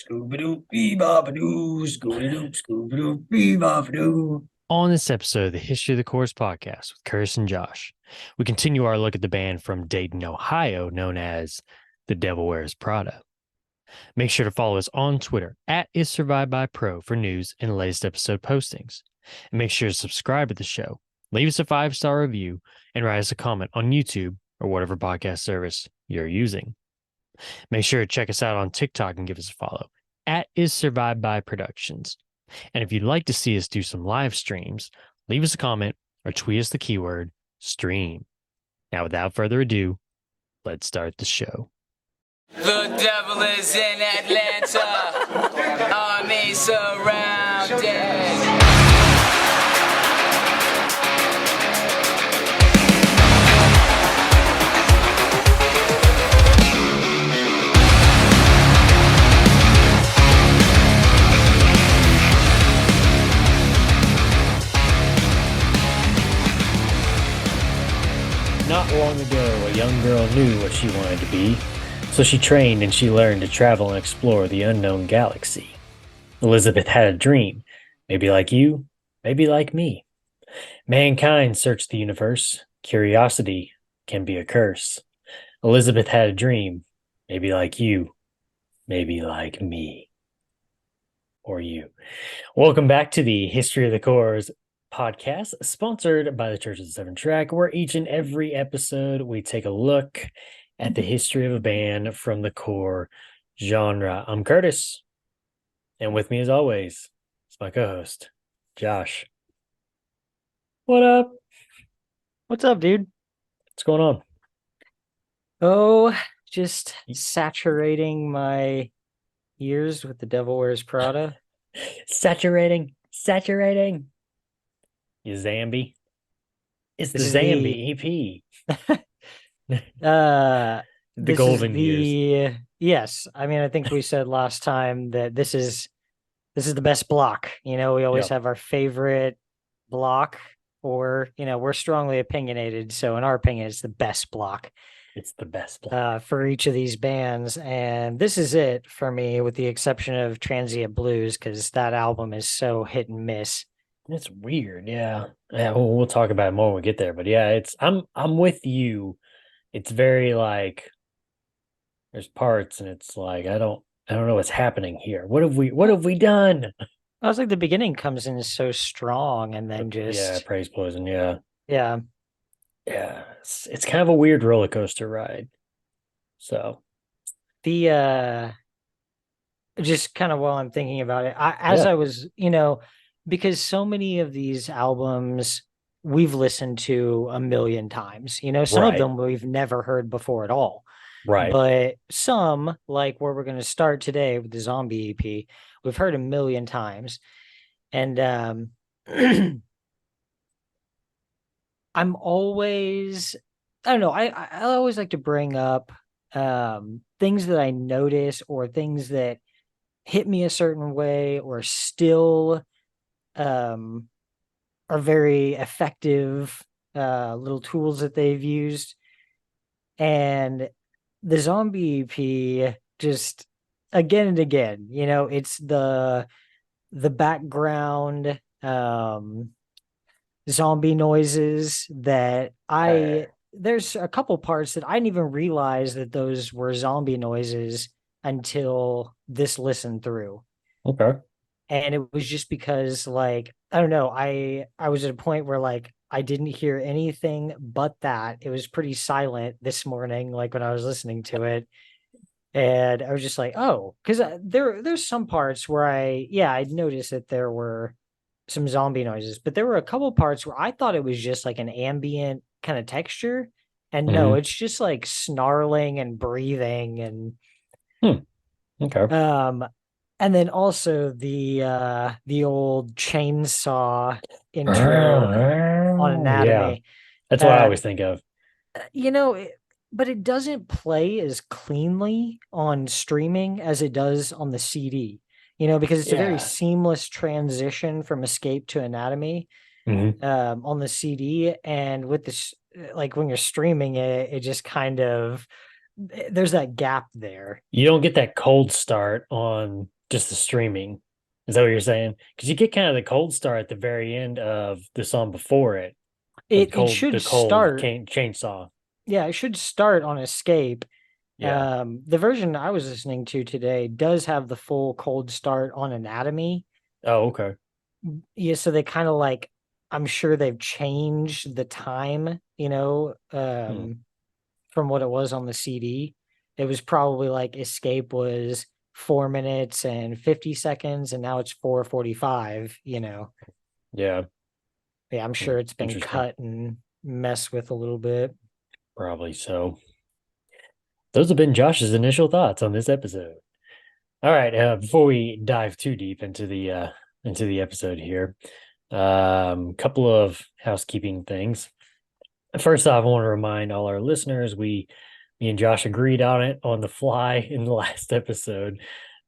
Scooby-Doo, Scooby-Doo, Scooby-Doo. On this episode of the History of the Chorus podcast with Curtis and Josh, we continue our look at the band from Dayton, Ohio, known as the Devil Wears Prada. Make sure to follow us on Twitter at IsSurvivedByPro for news and latest episode postings. And make sure to subscribe to the show, leave us a 5-star review, and write us a comment on YouTube or whatever podcast service you're using. Make sure to check us out on TikTok and give us a follow at IsSurvivedByProductions. And if you'd like to see us do some live streams, leave us a comment or tweet us the keyword stream. Now, without further ado, let's start the show. The devil is in Atlanta, army surrounded. Not long ago, a young girl knew what she wanted to be, so she trained and she learned to travel and explore the unknown galaxy. Elizabeth had a dream, maybe like you, maybe like me. Mankind searched the universe. Curiosity can be a curse. Elizabeth had a dream, maybe like you, maybe like me. Or you. Welcome back to the History of the Chorus podcast, sponsored by the Church of the Seventh Track, where each and every episode we take a look at the history of a band from the core genre. I'm Curtis, and with me as always is my co-host, Josh. What up? What's up, dude? What's going on? Oh, just saturating my ears with the Devil Wears Prada. Saturating. You Zambi. It's This the is Zambi EP. the The golden years. Yes, I mean, I think we said last time that this is the best block. You know, we always have our favorite block, or we're strongly opinionated. So in our opinion, it's the best block. It's the best block. For each of these bands, and this is it for me, with the exception of Transient Blues, because that album is so hit and miss. It's weird, yeah. Yeah, we'll talk about it more when we get there. But yeah, I'm with you. It's very like there's parts and it's like I don't know what's happening here. What have we done? I was like, the beginning comes in so strong, and then just Praise Poison, yeah. yeah. It's kind of a weird roller coaster ride. So The just kind of while I'm thinking about it, I was, because so many of these albums we've listened to a million times, some of them we've never heard before at all. Right. But some, like where we're going to start today with the Zombie EP, we've heard a million times. And I'm always, I don't know, I always like to bring up things that I notice, or things that hit me a certain way, or still are very effective little tools that they've used. And the Zombie EP, just again and again, it's the background zombie noises that there's a couple parts that I didn't even realize that those were zombie noises until this listen through. Okay. And it was just because, like, I don't know, I was at a point where, like, I didn't hear anything but that. It was pretty silent this morning, like when I was listening to it. And I was just like, oh, because there's some parts where I'd noticed that there were some zombie noises, but there were a couple parts where I thought it was just like an ambient kind of texture. And no, it's just like snarling and breathing and okay. And then also the old chainsaw intro on Anatomy. Yeah. That's what I always think of. But it doesn't play as cleanly on streaming as it does on the CD, because it's a very seamless transition from Escape to Anatomy on the CD. And with this, like when you're streaming it, it just kind of there's that gap there. You don't get that cold start on just the streaming. Is that what you're saying? Because you get kind of the cold start at the very end of the song before it, with It the should cold start, chainsaw. yeah, it should start on Escape. Yeah. The version I was listening to today does have the full cold start on Anatomy. Oh, okay. Yeah, so they kind of like, I'm sure they've changed the time, Hmm. from what it was on the CD. It was probably like Escape was 4 minutes and 50 seconds, and now it's 4:45. Yeah. Yeah, I'm Hmm. sure it's been Interesting. cut and messed with a little bit. Probably so. Those have been Josh's initial thoughts on this episode. All right, before we dive too deep into the episode here, couple of housekeeping things. First off, I want to remind all our listeners me and Josh agreed on it on the fly in the last episode.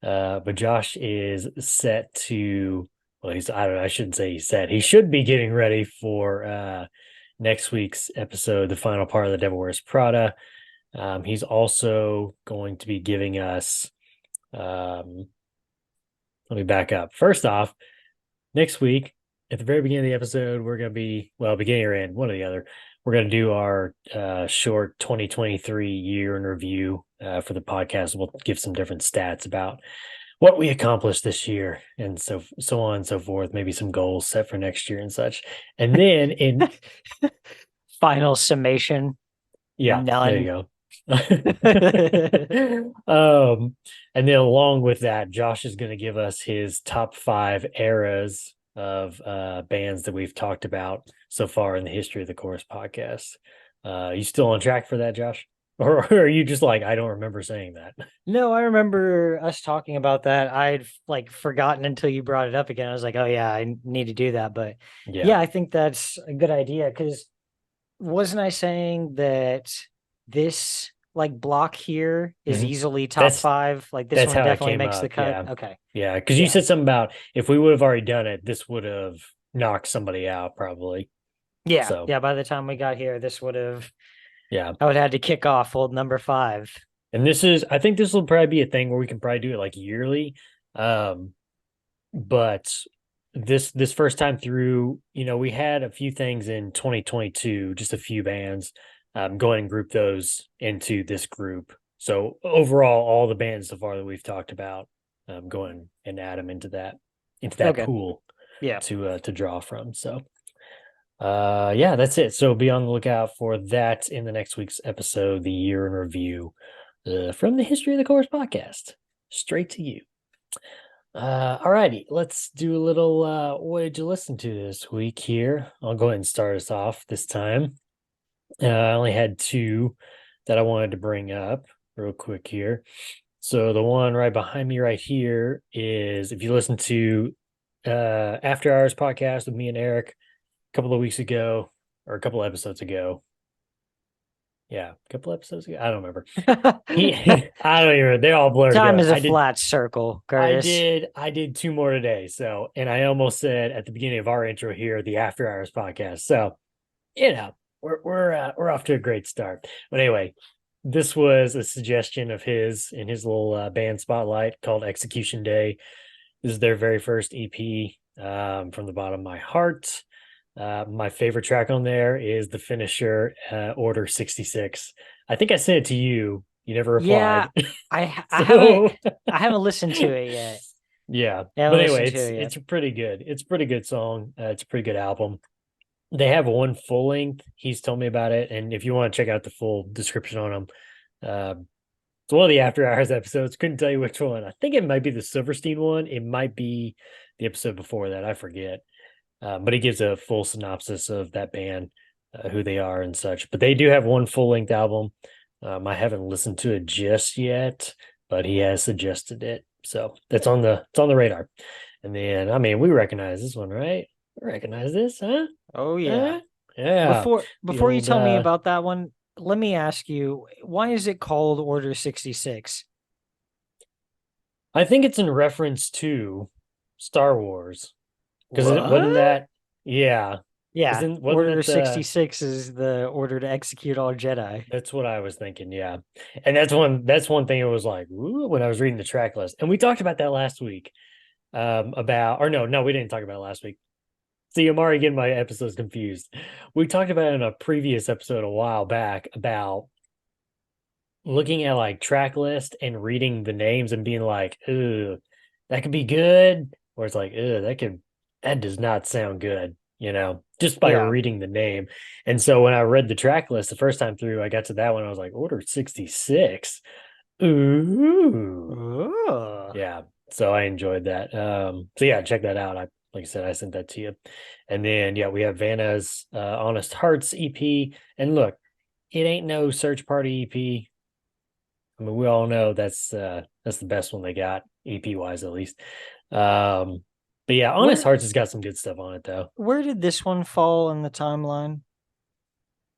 But Josh is set to, well, he's, I don't know, I shouldn't say he's set. He should be getting ready for next week's episode, the final part of the Devil Wears Prada. He's also going to be giving us, let me back up. First off, next week, at the very beginning of the episode, we're going to be, well, beginning or end, one or the other. We're going to do our short 2023 year in review for the podcast. We'll give some different stats about what we accomplished this year and so on and so forth. Maybe some goals set for next year and such. And then in Final summation, yeah, there you none. go. And then along with that, Josh is going to give us his top 5 eras of bands that we've talked about so far in the history of the Chorus podcast. You still on track for that, Josh? Or are you just like, I don't remember saying that? No, I remember us talking about that. I'd like forgotten until you brought it up again. I was like, oh yeah, I need to do that. But Yeah. yeah, I think that's a good idea because wasn't I saying that this like block here is Mhm. easily top That's 5? Like this that's one how it definitely came makes the up. cut. Yeah. Okay. Yeah. Because you Yeah. said something about if we would have already done it, this would have knocked somebody out probably. Yeah. So Yeah. By the time we got here, yeah. I would have had to kick off old number 5. And this is, I think this will probably be a thing where we can probably do it like yearly. Um, but this first time through, we had a few things in 2022, just a few bands, go ahead and group those into this group. So overall, all the bands so far that we've talked about, go ahead and add them into that Okay. pool Yeah. to draw from. So yeah, that's it. So be on the lookout for that in the next week's episode, the year in review from the History of the Course podcast, straight to you. All righty, let's do a little what did you listen to this week here? I'll go ahead and start us off this time. I only had 2 that I wanted to bring up real quick here. So the one right behind me right here is if you listen to After Hours podcast with me and Eric a couple of weeks ago or a couple of episodes ago. Yeah, a couple episodes ago. I don't remember. I don't even. They all blur Time together. is a flat circle, Curtis. I did 2 more today. So, and I almost said at the beginning of our intro here, the After Hours podcast. So, we're off to a great start. But anyway, this was a suggestion of his in his little band spotlight called Execution Day. This is their very first EP, from the bottom of my heart. My favorite track on there is the finisher, Order 66. I think I sent it to you. You never Yeah, replied. I haven't So I haven't listened to it yet. yeah. I haven't But anyway, listened to it yet. it's pretty good. It's a pretty good song. It's a pretty good album. They have one full length. He's told me about it, and if you want to check out the full description on them, it's one of the After Hours episodes. Couldn't tell you which one. I think it might be the Silverstein one. It might be the episode before that. I forget. But he gives a full synopsis of that band, who they are and such. But they do have one full length album. I haven't listened to it just yet, but he has suggested it, so it's on the radar. And then, I mean, we recognize this one, right? We recognize this, huh? Oh yeah. Yeah. The Before you old tell me about that one, let me ask you, why is it called Order 66? I think it's in reference to Star Wars because it wasn't What? that. Yeah. Yeah, Wasn't Order that the 66 is the order to execute all Jedi. That's what I was thinking, yeah. And that's one thing it was like, ooh, when I was reading the track list. And we talked about that last week. About or no, we didn't talk about it last week. See, I'm already getting my episodes confused. We talked about it in a previous episode a while back about looking at like track list and reading the names and being like, ooh, that could be good. Or it's like, that does not sound good, just by Yeah. reading the name. And so when I read the track list the first time through, I got to that one. I was like, Order 66. Ooh. Ooh. Yeah. So I enjoyed that. So yeah, check that out. Like I said, I sent that to you. And then yeah, we have Vanna's Honest Hearts EP. And look, it ain't no search party EP. I mean, we all know that's the best one they got, EP wise at least. Um, but yeah, Honest Where Hearts has got some good stuff on it though. where did this one fall in the timeline?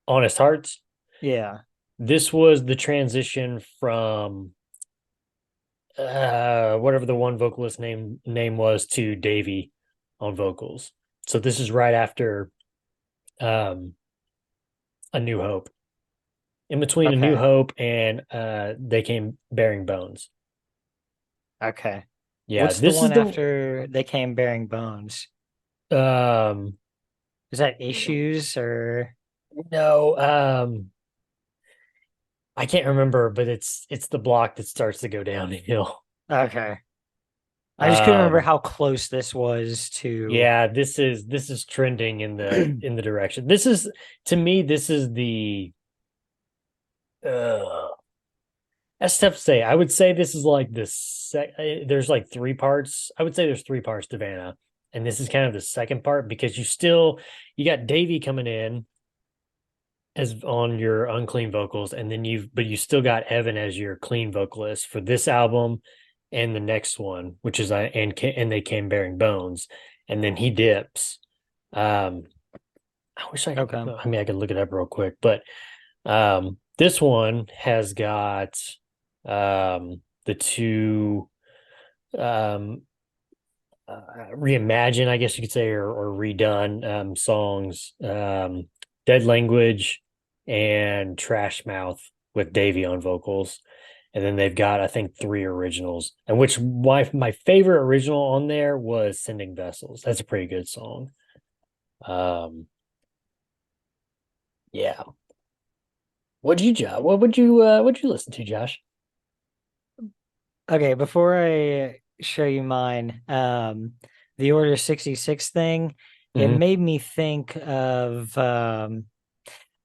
Honest Hearts. Yeah. This was the transition from whatever the one vocalist name was to Davey on vocals. So this is right after um A New Hope. In between A New Okay. Hope and They Came Bearing Bones. Okay. Yeah, What's the this is one the after they came bearing bones? um Is that issues or no, I can't remember, but it's the block that starts to go downhill. okay. I just couldn't remember Um how close this was to yeah, this is trending in the direction. This is to me, this is the uh that's tough to say. I would say this is like there's like three parts. I would say there's three parts to Vanna. And this is kind of the second part because you got Davey coming in as on your unclean vocals, and then you still got Evan as your clean vocalist for this album and the next one, which is and They Came Bearing Bones, and then he dips. Um, I wish I could. okay. I mean, I could look it up real quick, but this one has got the two um, reimagine, I guess you could say, or redone songs, Dead Language and Trash Mouth with Davey on vocals. And then they've got, I think, three originals. And which my favorite original on there was Sending Vessels. That's a pretty good song. Um, yeah. What'd you listen to, Josh? Okay, before I show you mine, the Order 66 thing, it Mm-hmm. made me think of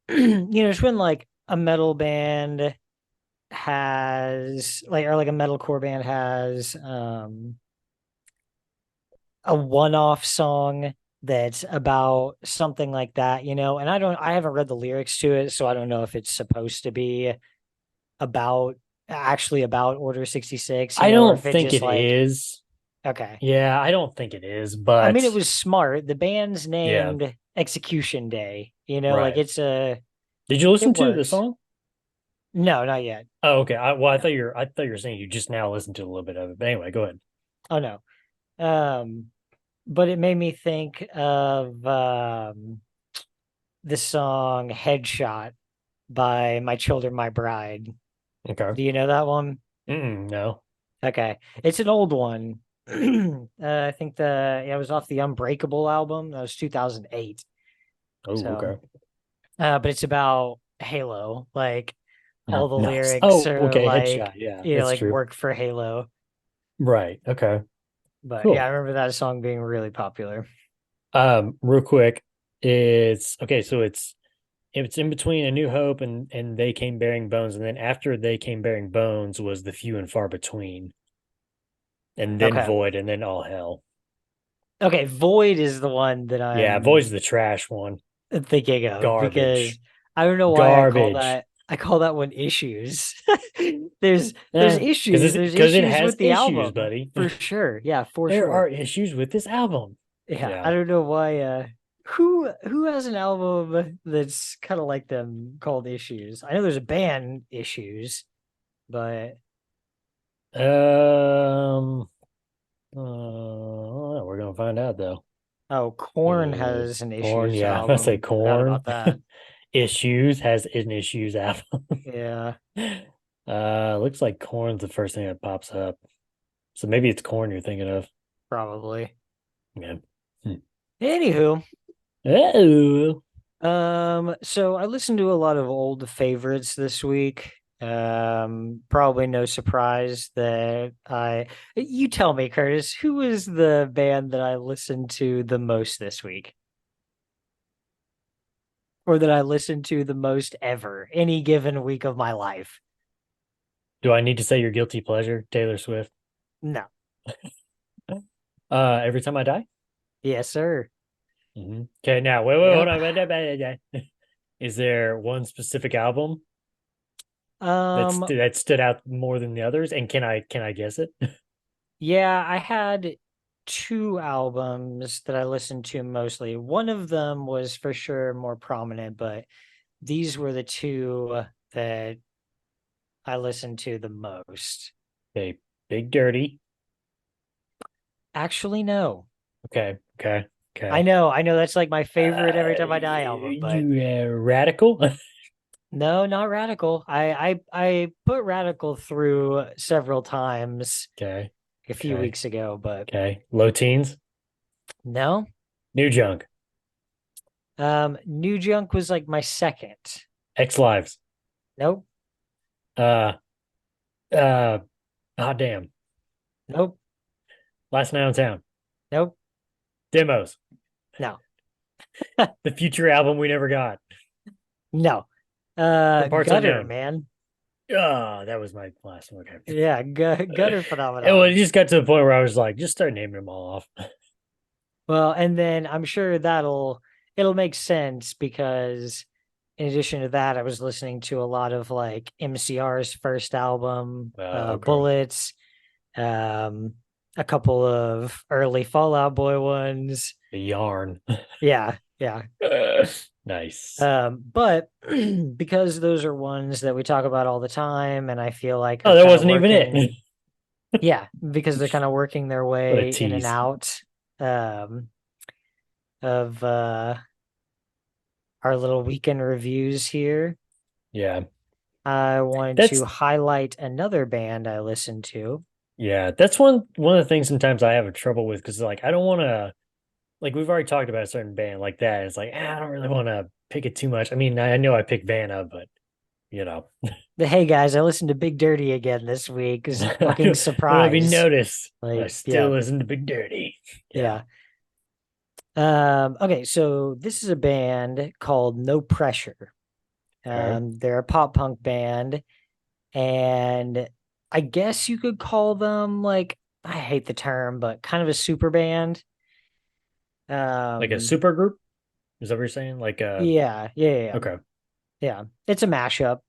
it's when like a metal band has like or like a metalcore band has a one-off song that's about something like that, and I haven't read the lyrics to it, so I don't know if it's supposed to be about actually about Order 66, I or don't if it think just it like is. okay. Yeah, I don't think it is, I but mean, it was smart. The band's yeah, named Execution Day, like right. Did you it listen to the works. song? No, not yet. Oh, okay. I No. thought you were saying you just now listened to a little bit of it. But anyway, go ahead. Oh no. Um, but it made me think of the song Headshot by My Children, My Bride. Okay. Do you know that one? No. Okay. It's an old one. I think it was off the Unbreakable album. That was 2008. Oh, So, okay. but it's about Halo. Like all the Nice. lyrics Oh, are okay. like, Headshot. Yeah, that's like true. work for Halo. Right. Okay. But yeah, I Cool. remember that song being really popular. Real quick, it's okay. So it's in between A New Hope and They Came Bearing Bones, and then after They Came Bearing Bones was The Few and Far Between, and then Okay. Void, and then All Hell. Okay. Void is the one that Yeah, I'm Void's the trash one. thinking of because Garbage. I don't know why Garbage. I call that one issues. there's there's Yeah, issues. There's because it issues has with the issues, album buddy. for sure. Yeah, for There are sure. issues with this album. Yeah, I Yeah. don't know why who has an album that's kind of like them called Issues? I know there's a band Issues, but Um. We're gonna find out though. Oh, Corn has an Corn, Issues yeah, I say album. Forgot Corn. about that. Issues has an Issues album. Yeah, Looks like Corn's the first thing that pops up. So maybe it's Corn you're thinking of. probably. Yeah. Hmm. Anywho, Oh, so I listened to a lot of old favorites this week. Probably no surprise that you tell me, Curtis, who is the band that I listened to the most this week? Or that I listened to the most ever, any given week of my life? do I need to say your guilty pleasure, Taylor Swift? No. Every time I die? Yes, sir. Okay, now wait, hold Yep. on. Is there one specific album Um, that stood out more than the others? And can I guess it? yeah, I had two albums that I listened to mostly. One of them was for sure more prominent, but these were the two that I listened to the most. Okay, Big Dirty. Actually, no. Okay, okay, I okay. know, I know that's like my favorite Every Time I Die album, but You Radical? no, not Radical. I put Radical through several times Okay, a few okay, weeks ago, but okay. Low Teens, no. New Junk, New Junk was like my second. X Lives. Nope, Uh, uh, Hot Damn. nope, Last Night on Town. nope, Demos. no, The future album we never got. no. From Parts Gutter, Unknown. man. Oh, that was my last one. Okay. Yeah, Gutter Well, it phenomenon. just got to the point where I was like, just start naming them all off. Well, and then I'm sure it'll make sense because in addition to that, I was listening to a lot of like MCR's first album, Okay. Bullets, um, a couple of early Fallout Boy ones. The yarn. Yeah, yeah. Nice. But because those are ones that we talk about all the time, and I feel like Oh, are that kind of wasn't even it. working, yeah, because they're kind of working their What a way in and tease. out um, of our little weekend reviews here. Yeah. I wanted to That's highlight another band I listened to. yeah, that's one of the things sometimes I have a trouble with because like I don't want to like we've already talked about a certain band like that. It's like I don't really want to pick it too much. I mean, I know I picked Vanna, but you know, But hey guys, I listened to Big Dirty again this week. Is fucking I don't know if you surprise. noticed, but I Like, still yeah, listen to Big Dirty. Yeah. yeah. Okay, so this is a band called No Pressure. Okay. They're a pop punk band, and I guess you could call them like I hate the term, but kind of a super band. Like a Um, super group? Is that what you're saying? Like yeah, yeah, yeah, yeah. okay. Yeah. It's a mashup.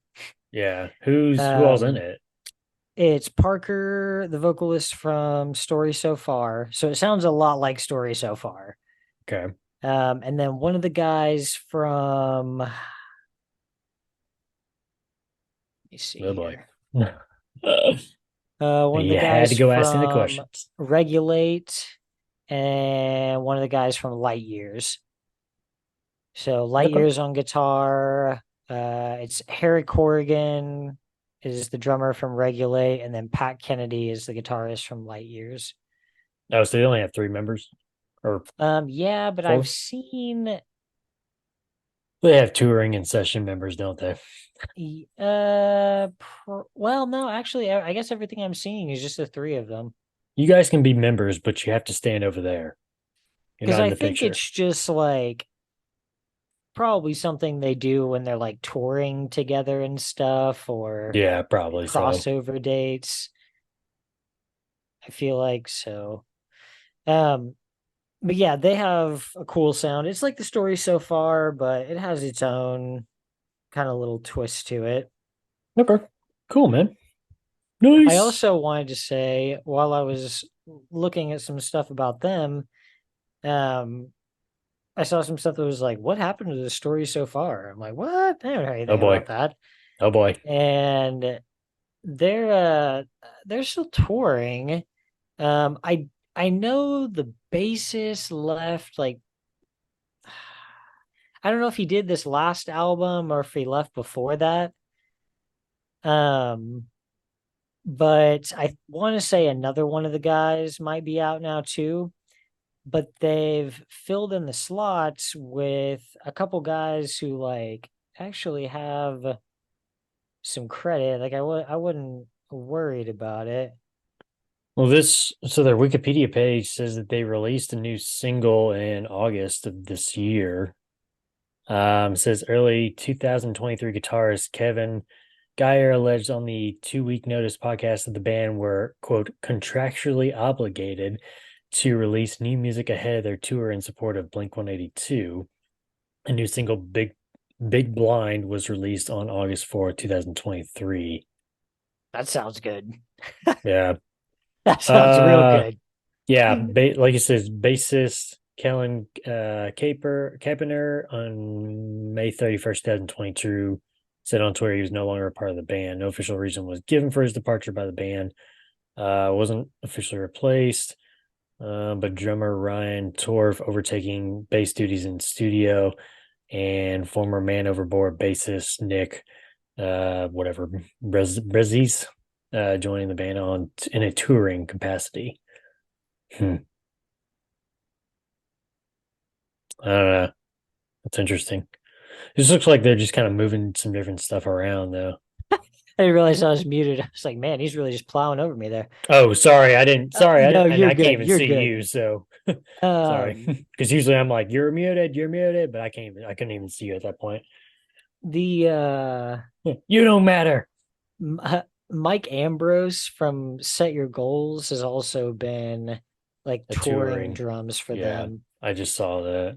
Yeah. Who all's in Um, it? it's Parker, the vocalist from Story So Far. So it sounds a lot like Story So Far. Okay. And then one of the guys from let me see Oh boy. here. Uh, One of the you had guys to go asking the from questions. Regulate and one of the guys from Light Years. So Light Okay. Years on guitar. It's Harry Corrigan is the drummer from Regulate, and then Pat Kennedy is the guitarist from Light Years. Oh, so they only have three members or Yeah, but I've four? seen They have touring and session members, don't they? well, no, actually, I guess everything I'm seeing is just the three of them. You guys can be members, but you have to stand over there. You're Because not in I the think picture. it's just like probably something they do when they're like touring together and stuff or Yeah, probably so. crossover dates. I feel like so. Um, but yeah, they have a cool sound. It's like the story so far, but it has its own kind of little twist to it. Okay. Cool, man. I Nice. also wanted to say while I was looking at some stuff about them, um, I saw some stuff that was like, what happened to the story so far? I'm like, what? I don't know Oh anything boy. about that. Oh boy. And they're still touring. I I know the bassist left like I don't know if he did this last album or if he left before that. Um, but I want to say another one of the guys might be out now too. But they've filled in the slots with a couple guys who like actually have some credit. Like I wouldn't worried about it. Well, so their Wikipedia page says that they released a new single in August of this year. Says early 2023 guitarist Kevin Geyer alleged on the 2 Week Notice podcast that the band were, quote, contractually obligated to release new music ahead of their tour in support of Blink 182. A new single, Big Blind, was released on August 4th, 2023. That sounds good. Yeah. That sounds real Uh, good. yeah. Like it says, bassist Kellen Kapener on May 31st, 2022 said on Twitter he was no longer a part of the band. No official reason was given for his departure by the band. Wasn't officially replaced. But drummer Ryan Torf overtaking bass duties in studio, and former Man Overboard bassist Nick, whatever, Brezis, joining the band in a touring capacity. Hmm. I don't know. That's interesting. This looks like they're just kind of moving some different stuff around, though. I didn't realize I was muted. I was like, man, he's really just plowing over me there. Oh, sorry, I didn't. Sorry, No, and you're I can't good. even You're see good. you. So sorry, Um, because usually I'm like, you're muted, but I can't even. I couldn't even see you at that point. the You don't matter. Mike Ambrose from Set Your Goals has also been like A touring touring. drums for Yeah, them. I just saw that.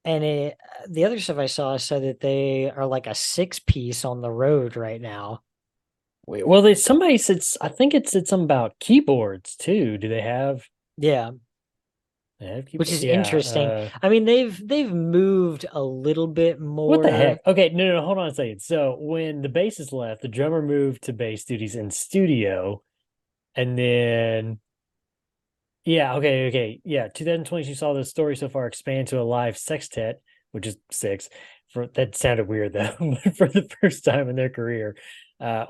And the other stuff I saw said that they are like a six piece on the road right now. Wait, well, somebody said I think it said something about keyboards too. Do Yeah, they have which keyboard? is Yeah. interesting. I mean, they've moved a little bit What the heck? more. Okay, no, hold on a second. So when the bassist left, the drummer moved to bass duties in studio, and then yeah, okay. Yeah, 2022 saw the story so far expand to a live sextet, which is six. For that sounded weird though, but for the first time in their career,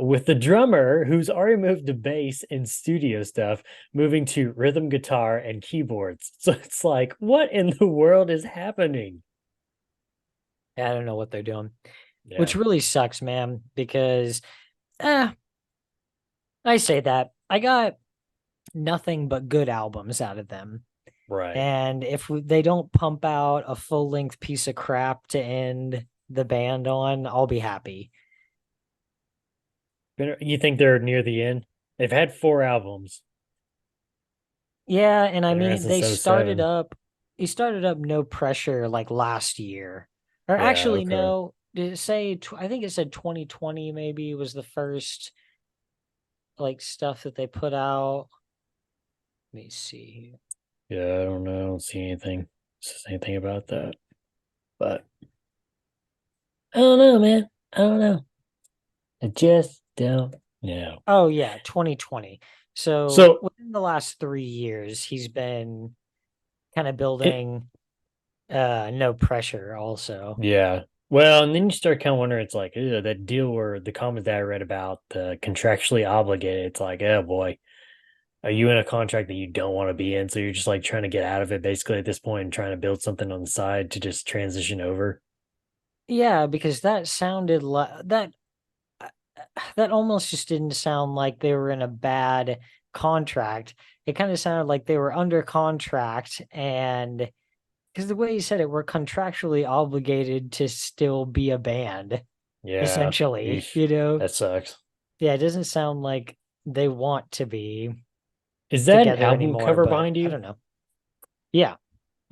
with the drummer who's already moved to bass and studio stuff, moving to rhythm guitar and keyboards. So it's like, what in the world is happening? I don't know what they're doing, Yeah, which really sucks, man, because eh, I say that. I got nothing but good albums out of them. right. And if they don't pump out a full length piece of crap to end the band on, I'll be happy. You think they're near the end? They've had four albums. Yeah, and I Been around mean since '07. he started up No Pressure like last year. Or Yeah, actually okay. no, did it say I think it said 2020 maybe was the first like stuff that they put out. Let me see. Yeah, I don't know. I don't see anything. Says anything about that. But I don't know, man. I don't know. I just don't know. Oh yeah, 2020. So So within the last 3 years, he's been kind of it, building No Pressure also. yeah. Well, and then you start kind of wondering, it's like, that deal where the comment that I read about the contractually obligated, it's like, oh boy, are you in a contract that you don't want to be in? So you're just like trying to get out of it basically at this point and trying to build something on the side to just transition over. Yeah, because that sounded like that almost just didn't sound like they were in a bad contract. It kind of sounded like they were under contract and because the way you said it, we're contractually obligated to still be a band, Yeah. essentially, Eesh, you know? that sucks. Yeah, it doesn't sound like they want to be Is that an together album anymore, cover but behind I you? don't know. Yeah.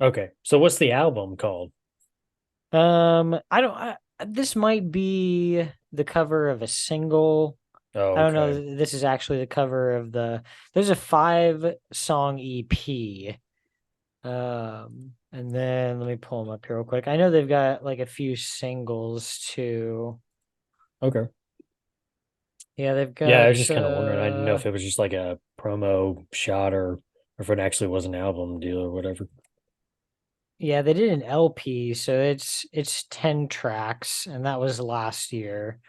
Okay. So what's the album called? I don't this might be the cover of a single. Oh, I don't okay. know. This is actually the cover of there's a 5 song EP. And then let me pull them up here real quick. I know they've got like a few singles too. Okay. Yeah, they've Yeah, I was got just kind of wondering. I didn't know if it was just like a promo shot or or if it actually was an album deal or whatever. Yeah, they did an LP, so it's 10 tracks, and that was last year.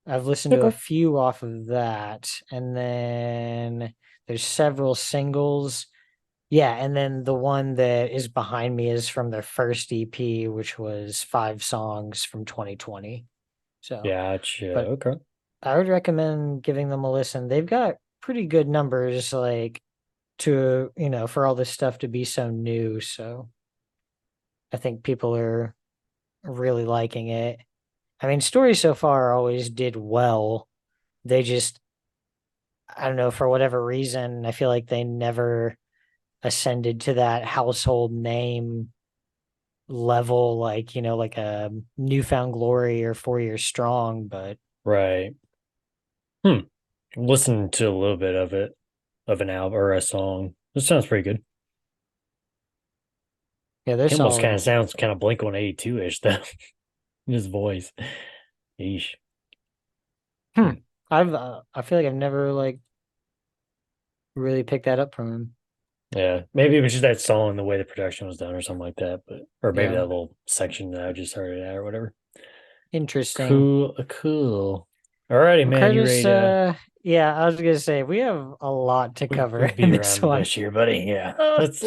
I've listened to a Okay. few off of that, and then there's several singles. Yeah, and then the one that is behind me is from their first EP, which was 5 songs from 2020. So, Gotcha. but Okay. I would recommend giving them a listen. They've got pretty good numbers, like to, for all this stuff to be so new. So I think people are really liking it. I mean, stories so far always did well. They just, I don't know, for whatever reason, I feel like they never ascended to that household name level, like, like a Newfound Glory or 4 Years Strong. But Right. Hmm. Listen to a little bit of it, of an album or a song. This sounds pretty good. yeah, they're He almost kind solid. of sounds kind of Blink 182 ish, though, in his voice. Yeesh. Hmm. Hmm. I feel like I've never like really picked that up from him. Yeah. Maybe it was just that song and the way the production was done or something like that, but or maybe Yeah, that little section that I just heard it at or whatever. interesting. Cool, cool. Alrighty, Well, man. You ready Curtis, to yeah, I was gonna say we have a lot to we cover beat in around this the one. bush here, buddy? Yeah. Let's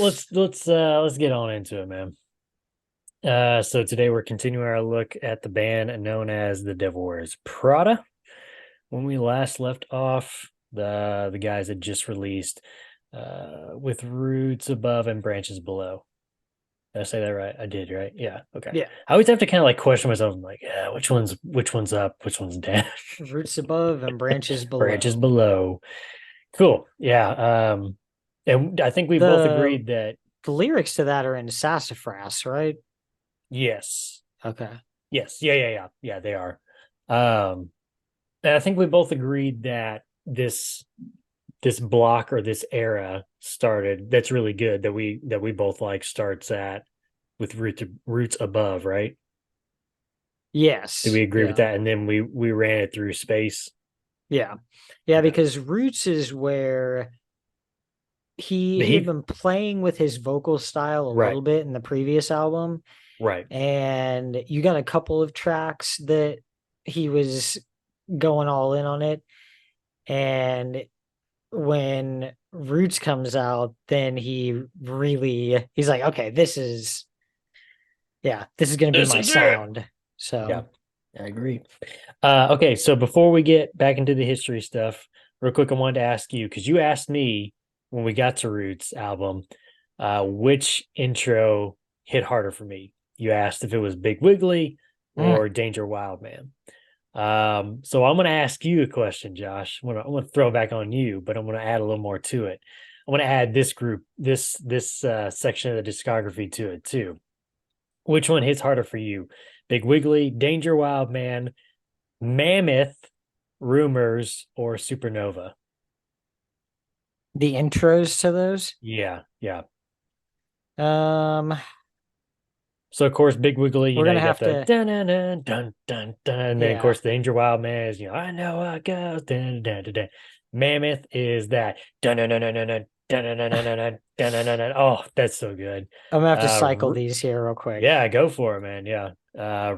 get on into it, man. So today we're continuing our look at the band known as the Devil Wears Prada. When we last left off, the guys had just released with Roots Above and Branches Below. Did I say that right? I did, right? Yeah. Okay. Yeah, I always have to kind of like question myself. I'm like, yeah, which one's up, which one's down? roots above and branches Branches below. below. Cool. Yeah. And I think we both The agreed that the lyrics to that are in sassafras, right? yes, Okay. yes, yeah, they are. Um, and I think we both agreed that this block or this era started that's really good that we both like starts at with roots above, right? Did we Yes. agree with Yeah. that? And then we ran it through space. Yeah. Yeah, Okay. because Roots is where he But he had he been playing with his vocal style a right, little bit in the previous album, right. and you got a couple of tracks that he was going all in on it. And when Roots comes out, then he's like, okay, this is gonna be This my is it. sound. Yeah, So I agree. Okay, so before we get back into the history stuff, real quick, I wanted to ask you because you asked me when we got to Roots album, which intro hit harder for me. You asked if it was Big Wiggly mm, or Danger Wild Man. So I'm gonna ask you a question, Josh. I'm gonna throw it back on you, but I'm gonna add a little more to it. I'm gonna add this group, this section of the discography to it too. Which one hits harder for you? Big Wiggly, Danger Wild Man, Mammoth, Rumors, or Supernova? the intros to those. Yeah, yeah. Um, So of course, Big Wiggly, we're you gonna got have the to, dun dun dun dun dun dun, and then of yeah. course the Danger Wild Man is I know I go dun dun dun dun. Mammoth is that dun dun dun dun dun dun dun dun dun dun dun dun dun dun. Oh, that's so good. I'm gonna have to Uh, cycle these here real quick. yeah, go for it, man. Yeah.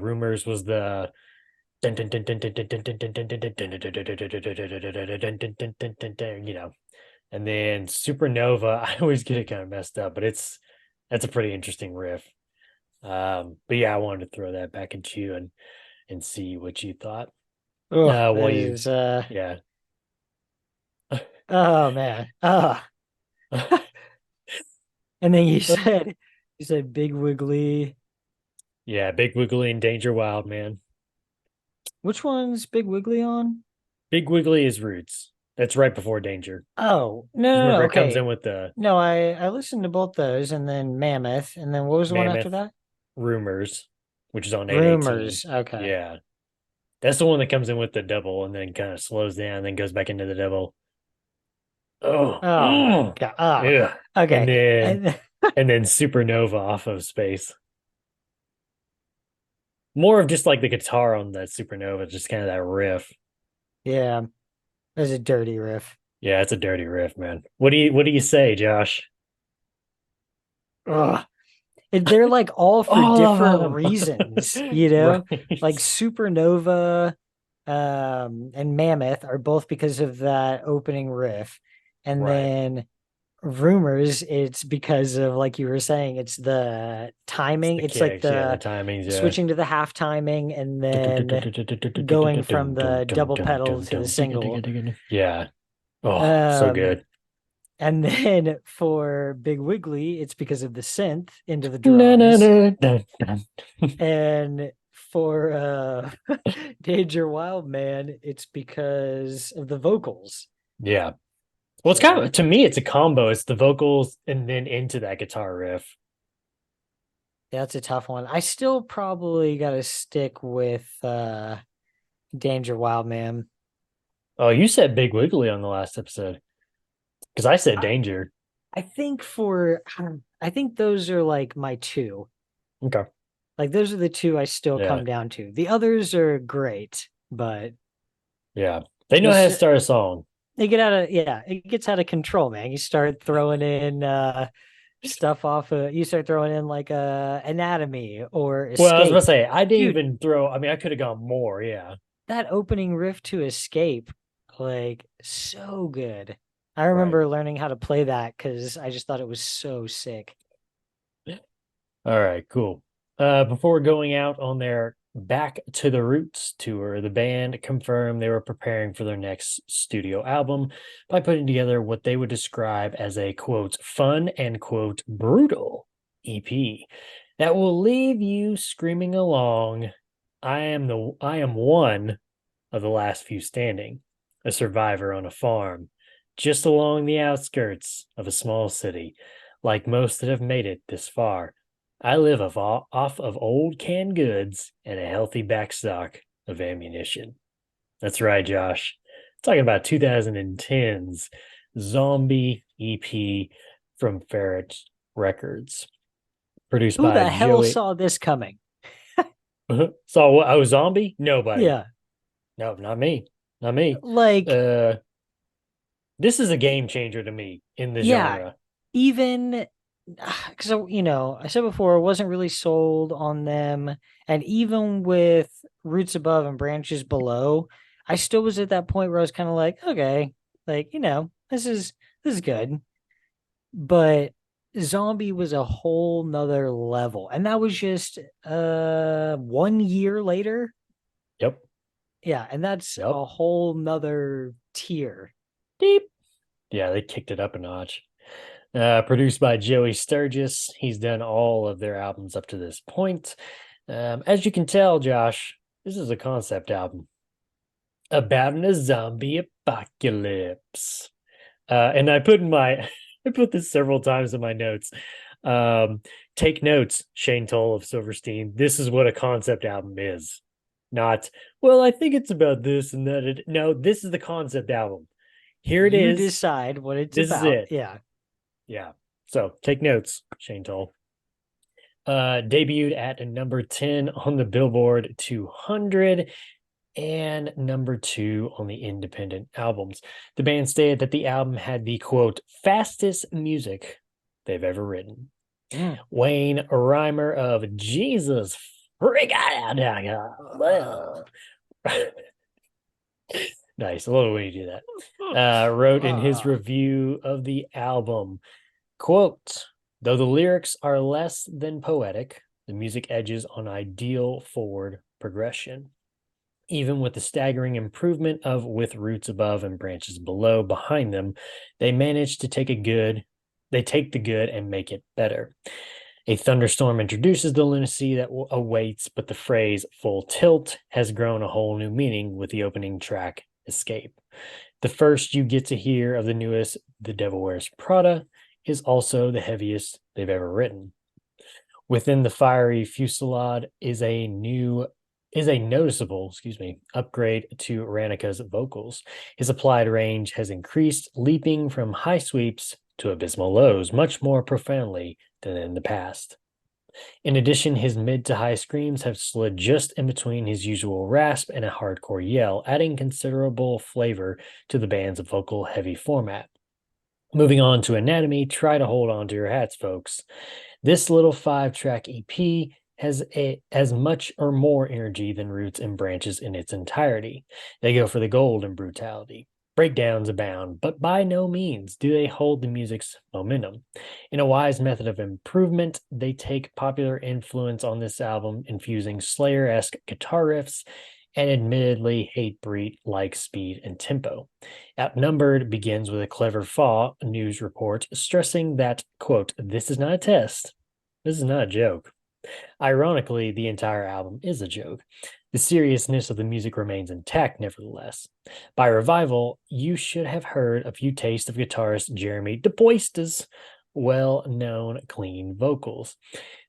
Rumors was the dun dun dun dun dun dun dun dun dun dun dun dun dun you know, and then Supernova. I always get it kind of messed up, but that's a pretty interesting riff. But yeah, I wanted to throw that back at you and see what you thought. Oh, While that you, is yeah, oh man. And then you said Big Wiggly. yeah, Big Wiggly and Danger Wild Man. Which one's Big Wiggly on? Big Wiggly is Roots. That's right before Danger. Oh, no, Because no, no. remember, it comes Okay. in with the No, I listened to both those, and then Mammoth, and then what was the one after Mammoth that? Rumors, which is on 818. Rumors. Okay. Yeah, that's the one that comes in with the double and then kind of slows down and then goes back into the double. Oh, Oh my God. Oh, yeah. And okay. then And and then Supernova off of Space. More of just like the guitar on that Supernova, just kind of that riff. yeah, there's a dirty riff. Yeah, it's a dirty riff, man. What do you say, Josh? Ugh. They're like all for All different of reasons, them. you know? Like Right. Supernova and Mammoth are both because of that opening riff. And Right. then Rumors, it's because of, like you were saying, it's the It's timing. the It's like kicks, yeah, the the timings, yeah. switching to the half timing and then going from the double pedal to the single. Yeah. Oh, so Um, good. and then for Big Wiggly, it's because of the synth into the Na, na, drums. na, na, na. And for Danger Wild Man, it's because of the vocals. Yeah. Well, it's kind So of, to me, it's a combo. It's the vocals and then into that guitar riff. that's a tough one. I still probably gotta stick with Danger Wild Man. Oh, you said Big Wiggly on the last episode because I said I, Danger. I think for I think those are like my two. Okay. Like those are the two I still Yeah. come down to. The others are great, but Yeah. They know how this to start a song. they get out of yeah, it gets out of control, man. You start throwing in stuff off you start throwing in like anatomy or Well, I was about to escape. say, I didn't Dude, even throw, I mean, I could have gone more. Yeah. that opening riff to escape, like so good. I Right. remember learning how to play that because I just thought it was so sick. All right, cool. Before going out on their Back to the Roots tour, the band confirmed they were preparing for their next studio album by putting together what they would describe as a quote, fun and quote, brutal EP that will leave you screaming along. I am one of the last few standing, a survivor on a farm, just along the outskirts of a small city, like most that have made it this far. I live off of old canned goods and a healthy backstock of ammunition. That's right, Josh. Talking about 2010's Zombie EP from Ferret Records, produced Who by the hell Joey. saw this coming? Saw what? Oh, Zombie? Nobody. Yeah. No, not me. Not me. Like, Uh, this is a game changer to me in the yeah, genre. even because I said before I wasn't really sold on them, and even with Roots Above and Branches Below, I still was at that point where I was kind of like, okay, like this is good, but Zombie was a whole nother level, and that was just 1 year later. Yep. Yeah, and that's Yep. a whole nother tier. Deep. Yeah, they kicked it up a notch. Produced by Joey Sturgis. He's done all of their albums up to this point. As you can tell, Josh, this is a concept album about a zombie apocalypse. And I put in my, I put this several times in my notes. Um, Take notes, Shane Toll of Silverstein. This is what a concept album is. Not, well, I think it's about this and that. No, this is the concept album. Here it You is. decide what it's This is about. it. Yeah. Yeah. So take notes, Shane Toll. Debuted at number 10 on the Billboard 200 and number 2 on the independent albums. The band stated that the album had the quote, fastest music they've ever written. Wayne Reimer of Jesus Freak Out. Nice. I love it when you do that. Wrote in his review of the album, quote, though the lyrics are less than poetic, the music edges on ideal forward progression. Even with the staggering improvement of With Roots Above and Branches Below behind them, they managed to take the good and make it better. A thunderstorm introduces the lunacy that awaits, but the phrase full tilt has grown a whole new meaning with the opening track, Escape. The first you get to hear of the newest, The Devil Wears Prada, is also the heaviest they've ever written. Within the fiery fusillade is a noticeable, upgrade to Ranika's vocals. His applied range has increased, leaping from high sweeps to abysmal lows much more profoundly than in the past. In addition, his mid to high screams have slid just in between his usual rasp and a hardcore yell, adding considerable flavor to the band's vocal heavy format. Moving on to Anatomy, try to hold on to your hats, folks. This little 5-track EP has as much or more energy than Roots and Branches in its entirety. They go for the gold and brutality. Breakdowns abound, but by no means do they hold the music's momentum. In a wise method of improvement, they take popular influence on this album, infusing Slayer-esque guitar riffs and admittedly Hatebreed like speed and tempo. Outnumbered begins with a clever FAW news report stressing that, quote, this is not a test. This is not a joke. Ironically, the entire album is a joke. The seriousness of the music remains intact, nevertheless. By revival, you should have heard a few tastes of guitarist Jeremy DeBoista's well-known clean vocals.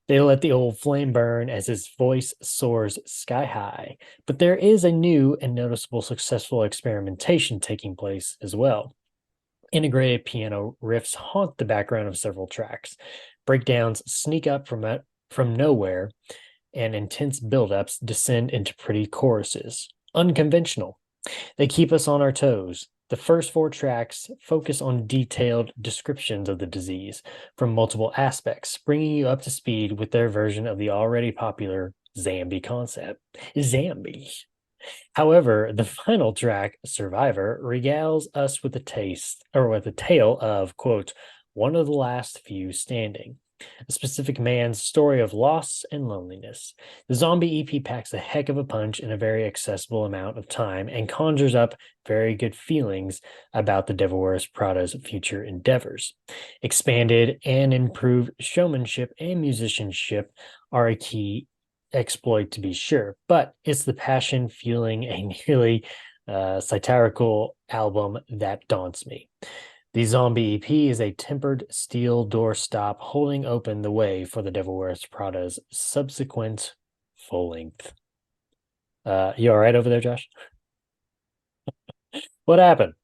They let the old flame burn as his voice soars sky high, but there is a new and noticeable successful experimentation taking place as well. Integrated piano riffs haunt the background of several tracks. Breakdowns sneak up from nowhere, and intense buildups descend into pretty choruses. Unconventional. They keep us on our toes. The first 4 tracks focus on detailed descriptions of the disease from multiple aspects, bringing you up to speed with their version of the already popular Zambi concept. Zambi. However, the final track, Survivor, regales us with a tale of, quote, one of the last few standing, a specific man's story of loss and loneliness. The Zombie EP packs a heck of a punch in a very accessible amount of time and conjures up very good feelings about the Devil Wears Prada's future endeavors. Expanded and improved showmanship and musicianship are a key exploit to be sure, but it's the passion fueling a nearly satirical album that daunts me. The Zombie EP is a tempered steel doorstop holding open the way for the Devil Wears Prada's subsequent full length. You all right over there, Josh? What happened?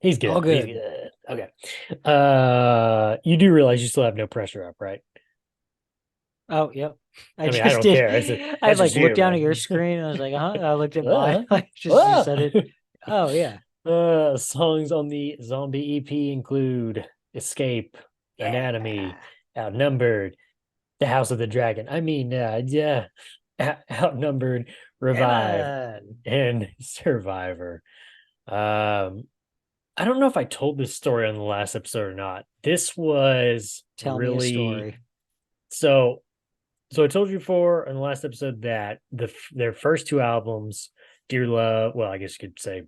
He's good. All He's good. good. Okay. You do realize you still have no pressure up, right? Oh, yep. I I mean, I just don't did. care. I That's like just looked you, down at man. your screen and I was like, huh? I looked at mine. Uh, I just uh. said it. Oh yeah. Songs on the Zombie EP include Escape, Anatomy, Yeah. Outnumbered, The House of the Dragon. Yeah, Outnumbered, Revive, Ellen. and Survivor. I don't know if I told this story on the last episode or not. This was Tell me a really story. so. So I told you before in the last episode that their first 2 albums, Dear Love, well, I guess you could say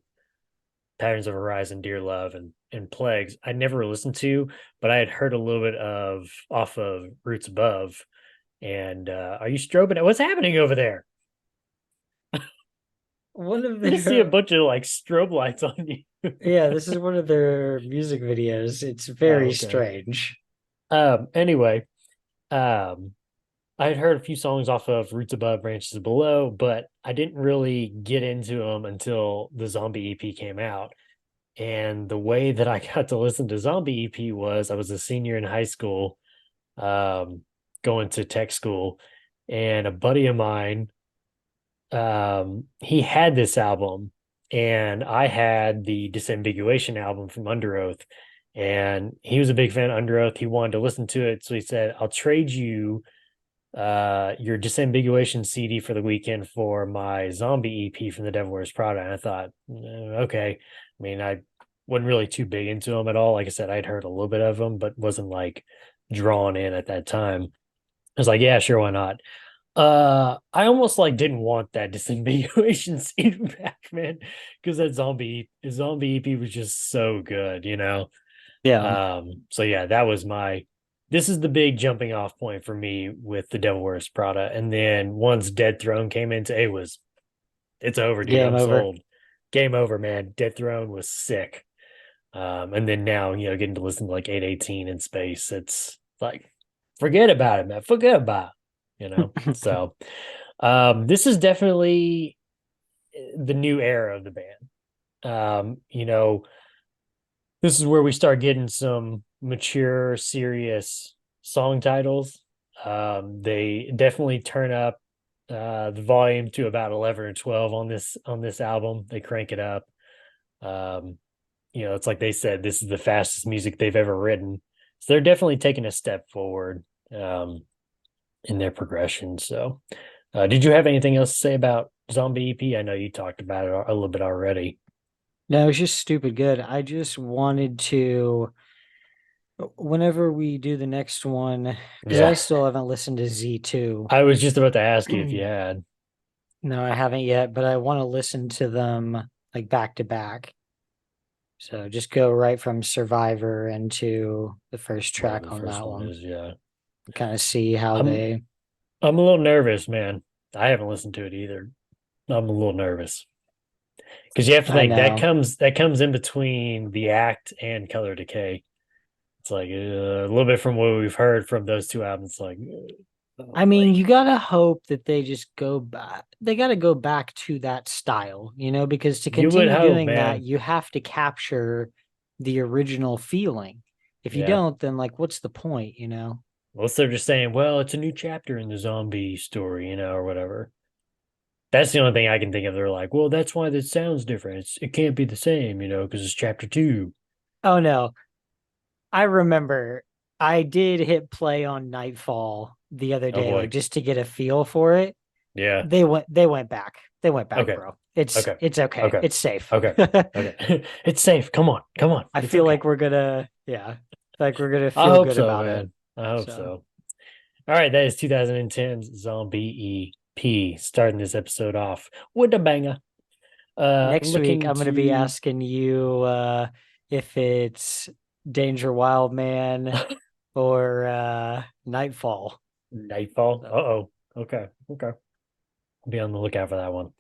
Patterns of Horizon, Dear Love, and Plagues, I never listened to, but I had heard a little bit of off of Roots Above. And are you strobing? What's happening over there? One of I just see a their bunch of like strobe lights on you. yeah, this is one of their music videos. It's Oh, very okay. strange. Anyway, um, I had heard a few songs off of Roots Above, Branches Below, but I didn't really get into them until the Zombie EP came out. And the way that I got to listen to Zombie EP was I was a senior in high school, um, going to tech school, and a buddy of mine, he had this album, and I had the Disambiguation album from Under Oath, and he was a big fan of Under Oath. He wanted to listen to it, so he said, "I'll trade you your Disambiguation CD for the weekend for my Zombie EP from the Devil Wears Prada." And I thought, okay. I mean, I wasn't really too big into them at all. Like I said, I'd heard a little bit of them, but wasn't like drawn in at that time. I was like, yeah, sure, why not? I almost like didn't want that Disambiguation CD back, man, because that zombie EP was just so good, you know. Yeah. So yeah, that was this is the big jumping off point for me with the Devil Wears Prada. And then once Dead Throne came into it's over, dude. Game I'm over. sold. Game over, man. Dead Throne was sick. And then now, getting to listen to like 818 in space, it's like, forget about it, man. Forget about So this is definitely the new era of the band. This is where we start getting some mature, serious song titles. They definitely turn up the volume to about 11 or 12 on this album. They crank it up. Um, it's like they said, this is the fastest music they've ever written. So they're definitely taking a step forward in their progression. So, did you have anything else to say about Zombie EP? I know you talked about it a little bit already. No, it's just stupid good. I just wanted to, whenever we do the next one, because I Yeah. still haven't listened to Z2. I was just about to ask you if you had. No, I haven't yet, but I want to listen to them like back to back. So just go right from Survivor into the first Whatever track the on first that one one. is, yeah. Kind of see how I'm they. I'm a little nervous, man. I haven't listened to it either. I'm a little nervous because you have to I think know. that comes in between the act and Color Decay. It's like a little bit from what we've heard from those two albums. Like, I mean, like you gotta hope that they just go back. They gotta go back to that style, because to you would continue hope, doing that, man. you have to capture the original feeling. If you Yeah. don't, then like, what's the point? Unless they're just saying, well, it's a new chapter in the zombie story, or whatever. That's the only thing I can think of. They're like, well, that's why this sounds different. It can't be the same, because it's chapter two. Oh no, I remember I did hit play on Nightfall the other Oh day, like boy. just to get a feel for it. Yeah. They went back. They went back, Okay. bro. It's Okay. it's okay. Okay. It's safe. Okay. Okay. It's safe. Come on. Come on. I It's feel okay. like we're gonna, yeah, like we're gonna I feel hope good so, about it. man. I hope So so. All right, that is 2010's Zombie EP. Starting this episode off with a banger. next week Looking I'm gonna be to asking you if it's Danger Wild Man or Nightfall. Nightfall. So Uh-oh. Okay. Okay. Be on the lookout for that one.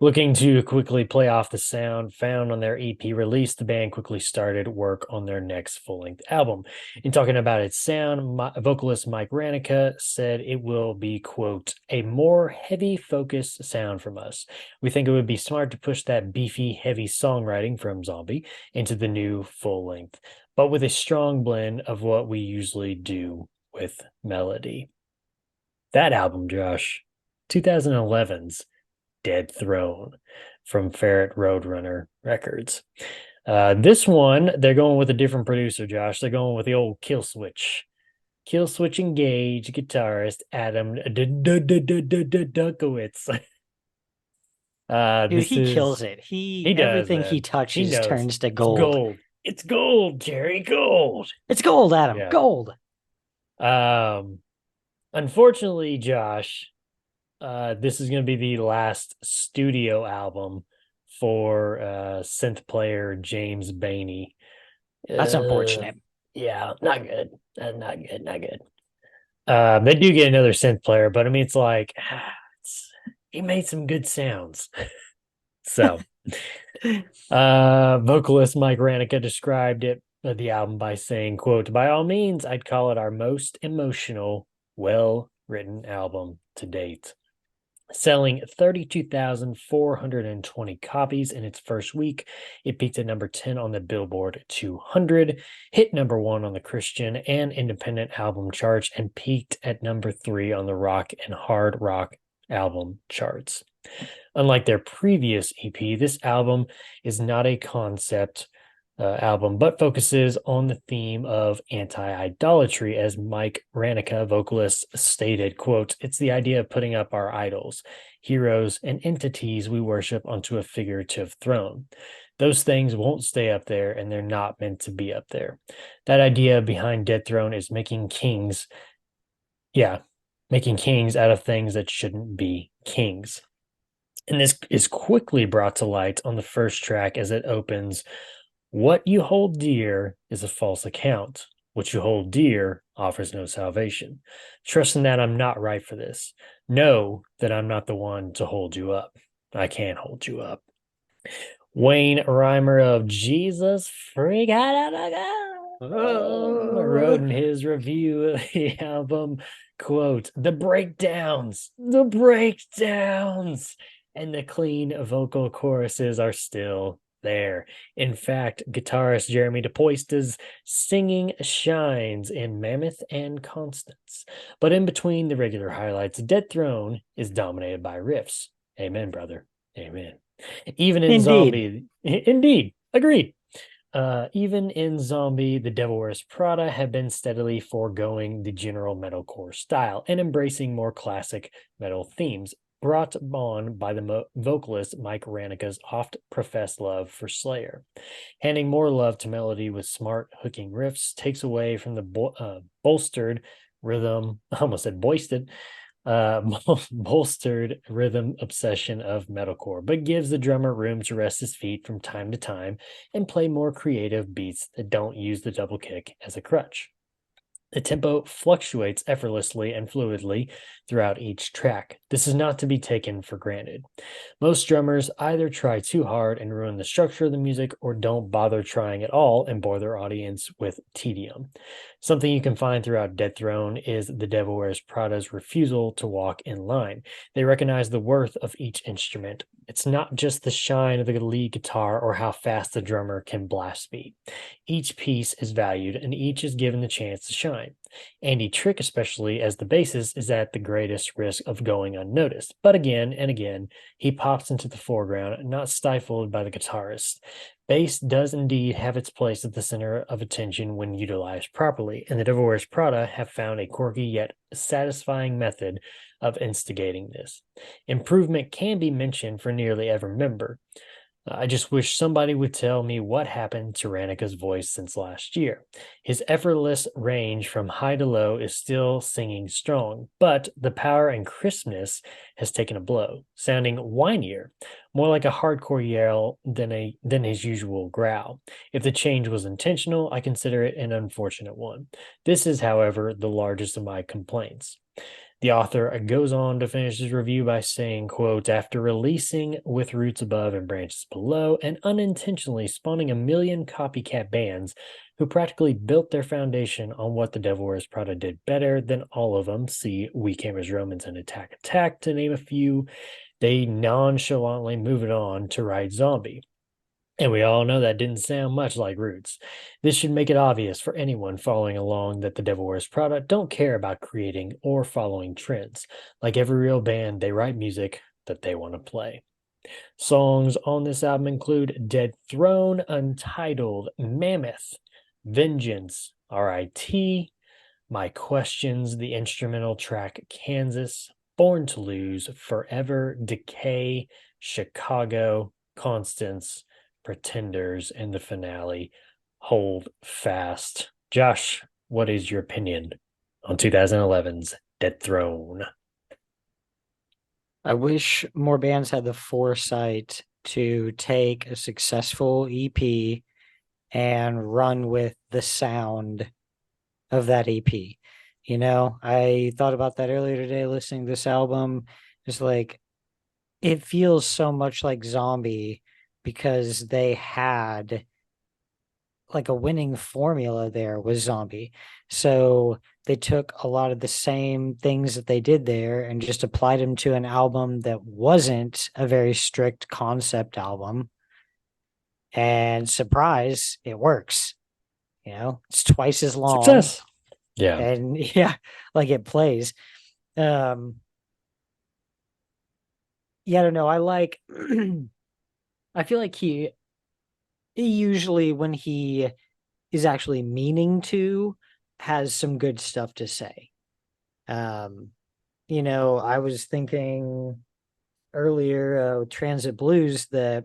Looking to quickly play off the sound found on their EP release, the band quickly started work on their next full length album. In talking about its sound, vocalist Mike Ranica said it will be, quote, a more heavy focused sound from us. We think it would be smart to push that beefy, heavy songwriting from Zombie into the new full length, but with a strong blend of what we usually do with melody. That album, Josh, 2011's Dead Throne from Ferret Roadrunner Records. This one, they're going with a different producer, Josh. They're going with the old Kill Switch. Kill Switch Engage guitarist Adam Dukowitz. dude, This he kills is it. He he does, everything he man. He touches knows. turns to It's gold. gold. It's gold, Jerry. Gold. It's gold, Adam. Yeah. Gold. Um, unfortunately, Josh, this is going to be the last studio album for synth player James Bainey. That's Uh, unfortunate. yeah, not good. Not good. Not good. They do get another synth player, but I mean, it's like he made some good sounds. So, vocalist Mike Ranica described the album by saying, "quote By all means, I'd call it our most emotional, well-written album to date." Selling 32,420 copies in its first week, it peaked at number 10 on the Billboard 200, hit number 1 on the Christian and independent album charts, and peaked at number 3 on the rock and hard rock album charts. Unlike their previous EP, this album is not a concept album, but focuses on the theme of anti-idolatry, as Mike Ranica, vocalist, stated, quote, it's the idea of putting up our idols, heroes, and entities we worship onto a figurative throne. Those things won't stay up there, and they're not meant to be up there. That idea behind Dead Throne is making kings out of things that shouldn't be kings. And this is quickly brought to light on the first track as it opens. What you hold dear is a false account. What you hold dear offers no salvation. Trusting that I'm not right for this. Know that I'm not the one to hold you up. I can't hold you up. Wayne Reimer of Jesus Freak Out wrote in his review of the album, quote, the breakdowns, and the clean vocal choruses are still there. In fact, guitarist Jeremy DePoista's singing shines in Mammoth and Constance. But in between the regular highlights, Dead Throne is dominated by riffs. Amen, brother. Amen. Even in Indeed. Zombie, indeed, agreed. Even in Zombie, the Devil Wears Prada have been steadily foregoing the general metalcore style and embracing more classic metal themes, brought on by the vocalist Mike Ranica's oft-professed love for Slayer. Handing more love to melody with smart hooking riffs takes away from the bolstered rhythm, I almost said boisted, uh, bolstered rhythm obsession of metalcore, but gives the drummer room to rest his feet from time to time and play more creative beats that don't use the double kick as a crutch. The tempo fluctuates effortlessly and fluidly throughout each track. This is not to be taken for granted. Most drummers either try too hard and ruin the structure of the music or don't bother trying at all and bore their audience with tedium. Something you can find throughout Dead Throne is the Devil Wears Prada's refusal to walk in line. They recognize the worth of each instrument. It's not just the shine of the lead guitar or how fast the drummer can blast beat. Each piece is valued and each is given the chance to shine. Andy Trick, especially as the bassist, is at the greatest risk of going unnoticed. But again and again, he pops into the foreground, not stifled by the guitarist. Bass does indeed have its place at the center of attention when utilized properly, and the Devil Wears Prada have found a quirky yet satisfying method of instigating this. Improvement can be mentioned for nearly every member. I just wish somebody would tell me what happened to Ranica's voice since last year. His effortless range from high to low is still singing strong, but the power and crispness has taken a blow, sounding whinier, more like a hardcore yell than his usual growl. If the change was intentional, I consider it an unfortunate one. This is, however, the largest of my complaints. The author goes on to finish his review by saying, quote, after releasing With Roots Above and Branches Below and unintentionally spawning a million copycat bands who practically built their foundation on what the Devil Wears Prada did better than all of them, see We Came as Romans and Attack Attack, to name a few, they nonchalantly move it on to write Zombie. And we all know that didn't sound much like Roots. This should make it obvious for anyone following along that the Devil Wears Prada don't care about creating or following trends. Like every real band, they write music that they want to play. Songs on this album include Dead Throne, Untitled, Mammoth, Vengeance, R.I.T., My Questions, the instrumental track Kansas, Born to Lose, Forever, Decay, Chicago, Constance, Pretenders, and the finale, Hold Fast. Josh, what is your opinion on 2011's Dead Throne? I wish more bands had the foresight to take a successful EP and run with the sound of that EP. You know, I thought about that earlier today listening to this album. It's like it feels so much like Zombie because they had like a winning formula there with Zombie. So they took a lot of the same things that they did there and just applied them to an album that wasn't a very strict concept album. And surprise, it works. You know, it's twice as long Success. Yeah. and yeah, like it plays. Um yeah, I don't know. I like I feel like he usually when he is actually meaning to has some good stuff to say. Um, you know, I was thinking earlier, Transit Blues that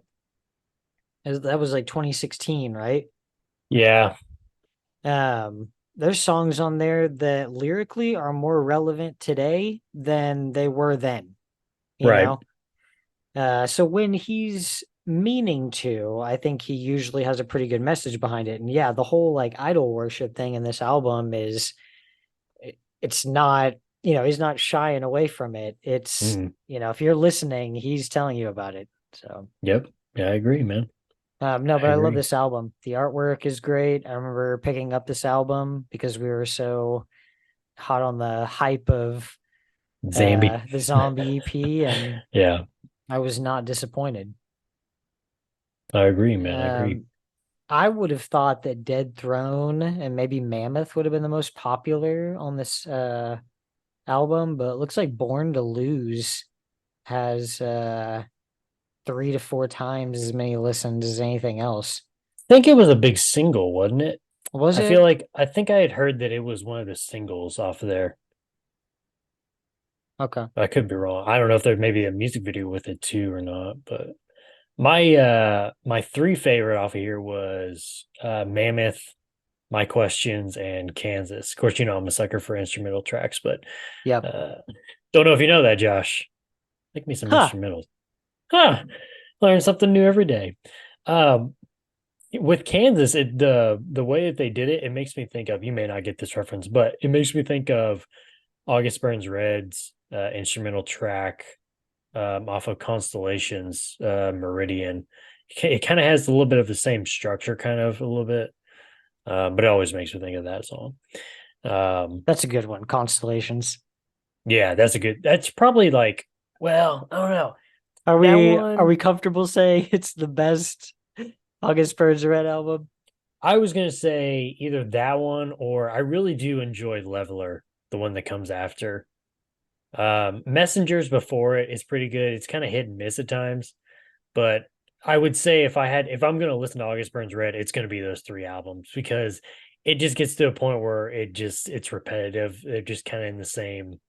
was like 2016, right? Yeah. There's songs on there that lyrically are more relevant today than they were then, you Right. know? So when he's meaning to, I think he usually has a pretty good message behind it. And yeah, the whole like idol worship thing in this album is it's not, you know, he's not shying away from it. It's, Mm. you know, if you're listening, he's telling you about it. So Yep. Yeah, I agree, man. no, I but I love agree. this album. The artwork is great. I remember picking up this album because we were so hot on the hype of Zambi. the zombie EP and Yeah. I was not disappointed. I agree, man. I agree. Um, I would have thought that Dead Throne and maybe Mammoth would have been the most popular on this album, but it looks like Born to Lose has 3 to 4 times as many listens as anything else. I think it was a big single, wasn't it? Was I feel it? like I think I had heard that it was one of the singles off of there. Okay. I could be wrong. I don't know if there's maybe a music video with it too or not, but my three favorite off of here was Mammoth, My Questions, and Kansas. Of course, I'm a sucker for instrumental tracks, but Yep. uh don't know if you know that, Josh. Make me some Huh. instrumentals. Huh. Learn something new every day. Um with Kansas, the way that they did it, it makes me think of, you may not get this reference, but it makes me think of August Burns Red's instrumental track off of Constellations, Meridian. It kind of has a little bit of the same structure, kind of a little bit, but it always makes me think of that song. Um, That's a good one. Constellations. yeah, that's probably like, well, I don't know. Are That we one, comfortable saying it's the best August Burns Red album? I was gonna say either that one or I really do enjoy Leveler, the one that comes after. Messengers before it is pretty good. It's kind of hit and miss at times, but I would say if I'm gonna listen to August Burns Red, it's gonna be those three albums because it just gets to a point where it's repetitive. They're just kind of in the same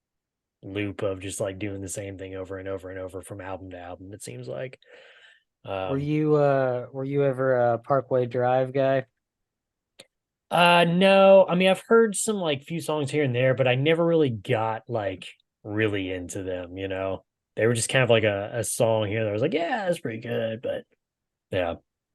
loop of just like doing the same thing over and over and over from album to album, it seems like. Um Were you ever a Parkway Drive guy? no, I mean I've heard some like few songs here and there, but I never really got like really into them. They were just kind of like a song here that was like, yeah, that's pretty good, but yeah.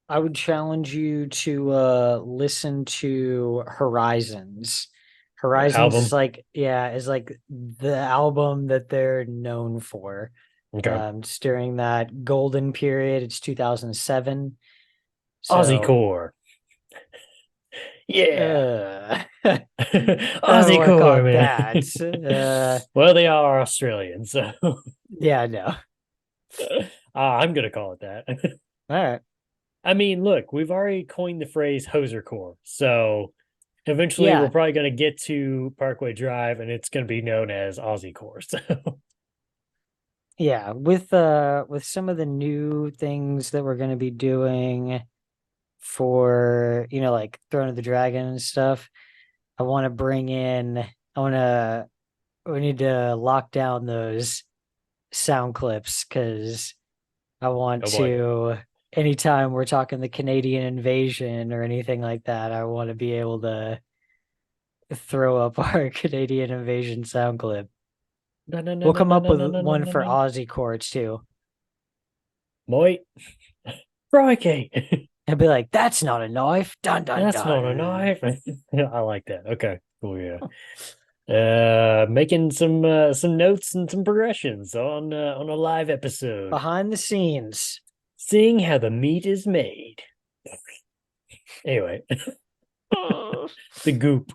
I would challenge you to listen to Horizons. Horizons is Album. like, yeah, is like the album that they're known for. Okay. Just during that golden period, it's 2007. Aussie So core. Yeah. I don't Aussie want to call core, it man. that. Well, they are Australian, so Yeah, no. I'm gonna call it that. All right. I mean, look, we've already coined the phrase hoser core, so eventually we're Yeah, probably gonna get to Parkway Drive, and it's gonna be known as Aussie core. So yeah. With some of the new things that we're gonna be doing for, like Throne of the Dragon and stuff, I want to bring in, I want to, we need to lock down those sound clips because I want oh boy. to, anytime we're talking the Canadian invasion or anything like that, I want to be able to throw up our Canadian invasion sound clip. No, no, no, We'll no, come no, up no, with no, no, no, one no, for no. Aussie chords too. Moi. Crikey. And be like, that's not a knife. Dun dun That's not a dun. knife. I like that. Okay, cool. Yeah. Making some notes and some progressions on a live episode, Behind the scenes. seeing how the meat is made. Anyway, the goop.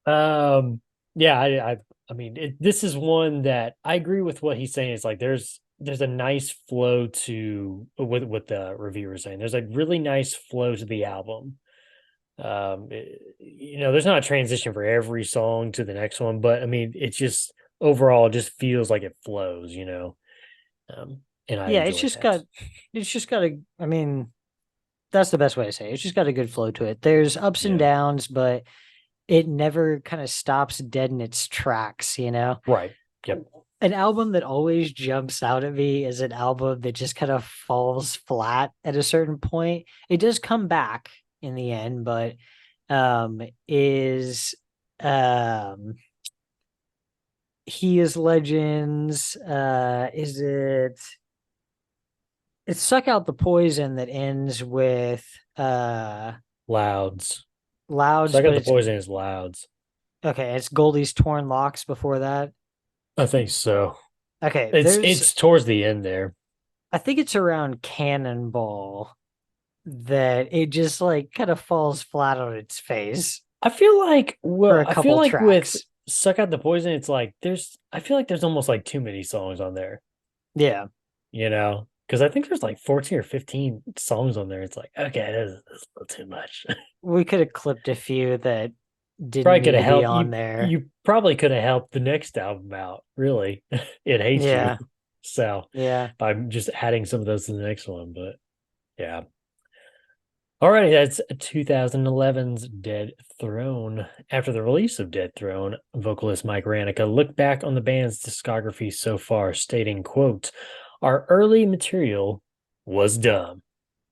Um, yeah, I mean, this is one that I agree with what he's saying. It's like there's a nice flow to what the reviewer is saying. There's a really nice flow to the album. There's not a transition for every song to the next one, but I mean, it's just overall it just feels like it flows. Um, and I Yeah, enjoy that. it's just got a, I mean, that's the best way to say it. It's just got a good flow to it. There's ups and Yeah, downs, but it never kind of stops dead in its tracks. right. Yep. An album that always jumps out at me is an album that just kind of falls flat at a certain point. It does come back in the end, but is um He is Legends. Is it? It's Suck Out the Poison that ends with Louds. So Louds, I got but the it's poison is louds. okay. It's Goldie's Torn Locks before that. I think so. Okay, It's there's it's towards the end there. I think it's around Cannonball that it just like kind of falls flat on its face for a I feel couple like with tracks. Suck Out the Poison, it's like I feel like there's almost like too many songs on there, Yeah. you know? because I think there's like 14 or 15 songs on there. It's like, okay, that's a little too much. We could have clipped a few that didn't Probably could need have to be helped on you. there. You probably could have helped the next album out. Really, it hates you. Yeah, So yeah. by just adding some of those to the next one, but yeah. Alrighty, that's 2011's Dead Throne. After the release of Dead Throne, vocalist Mike Ranica looked back on the band's discography so far, stating, quote, "Our early material was dumb,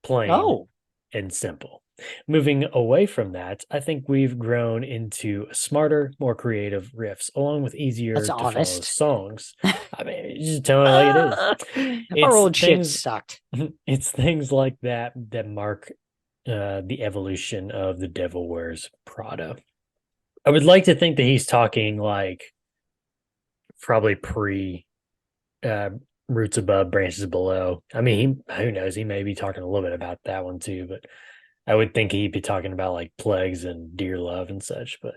plain, Oh, and simple. Moving away from that, I think we've grown into smarter, more creative riffs, along with that's easier to follow honest. songs." I mean, just telling it like it is. Our It's old shit things sucked. it's things like that that mark the evolution of the Devil Wears Prada. I would like to think that he's talking like probably pre uh, Roots Above, Branches Below. I mean, who knows? He may be talking a little bit about that one too, but I would think he'd be talking about like Plagues and Dear Love and such. But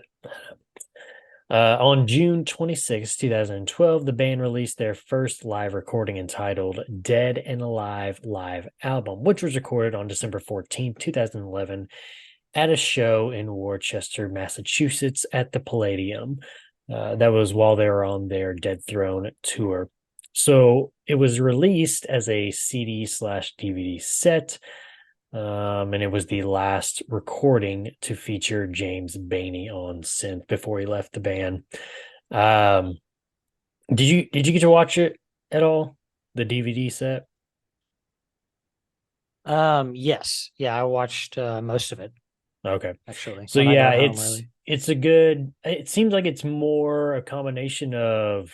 on June 26, 2012, the band released their first live recording entitled Dead and Alive Live Album, which was recorded on December 14th, 2011, at a show in Worcester, Massachusetts at the Palladium. That was while they were on their Dead Throne tour. So it was released as a CD slash DVD set, and it was the last recording to feature James Bainey on synth before he left the band. Um, did you get to watch it at all? The DVD set? Yes. Yeah, I watched most of it Okay. actually So when I yeah, got home it's early. it's a good it seems like it's more a combination of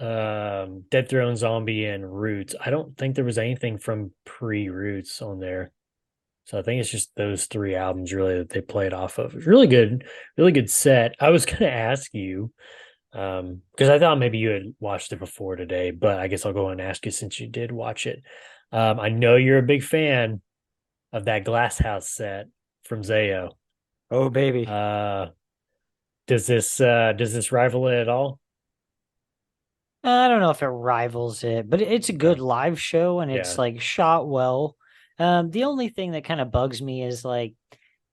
Dead Throne Zombie and Roots. I don't think there was anything from pre-Roots on there. So I think it's just those three albums really that they played off of. It's really good set. I was gonna ask you, because I thought maybe you had watched it before today, but I guess I'll go and ask you since you did watch it. I know you're a big fan of that Glass House set from Zayo. Oh baby. Uh, does this rival it at all? I don't know if it rivals it, but it's a Okay. good live show and it's Yeah. like shot well. The only thing that kind of bugs me is like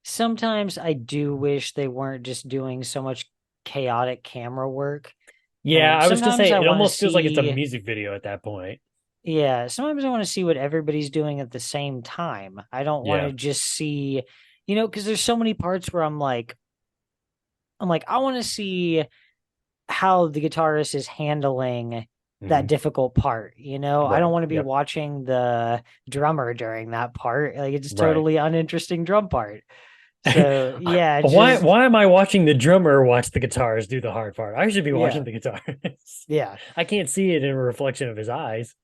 sometimes I do wish they weren't just doing so much chaotic camera work. Yeah, I was gonna Sometimes say I it want to almost feels like it's a see, music video at that point. yeah, sometimes I want to see what everybody's doing at the same time. I don't want Yeah. to just see, because there's so many parts where I'm like, I want to see how the guitarist is handling that Hmm. difficult part. I don't Right. want to be Yep. watching the drummer during that part. Like it's Right. totally uninteresting drum part. So yeah, Why just why am I watching the drummer watch the guitars do the hard part? I should be watching yeah, the guitars. yeah, I can't see it in a reflection of his eyes.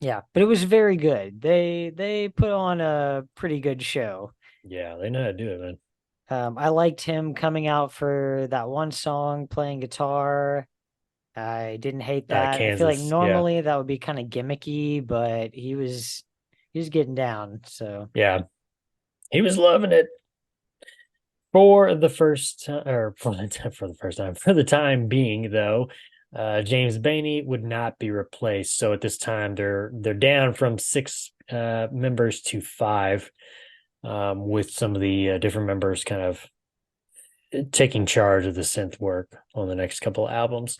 yeah. But it was very good. They put on a pretty good show. Yeah, they know how to do it, man. I liked him coming out for that one song, playing guitar. I didn't hate that. I feel like Kansas. Yeah. normally that would be kind of gimmicky, but he was getting down. So Yeah. He was loving it for the first time, or for the first time, for the time being, though. James Bainey would not be replaced. So at this time, they're down from six members to five, with some of the different members kind of taking charge of the synth work on the next couple of albums.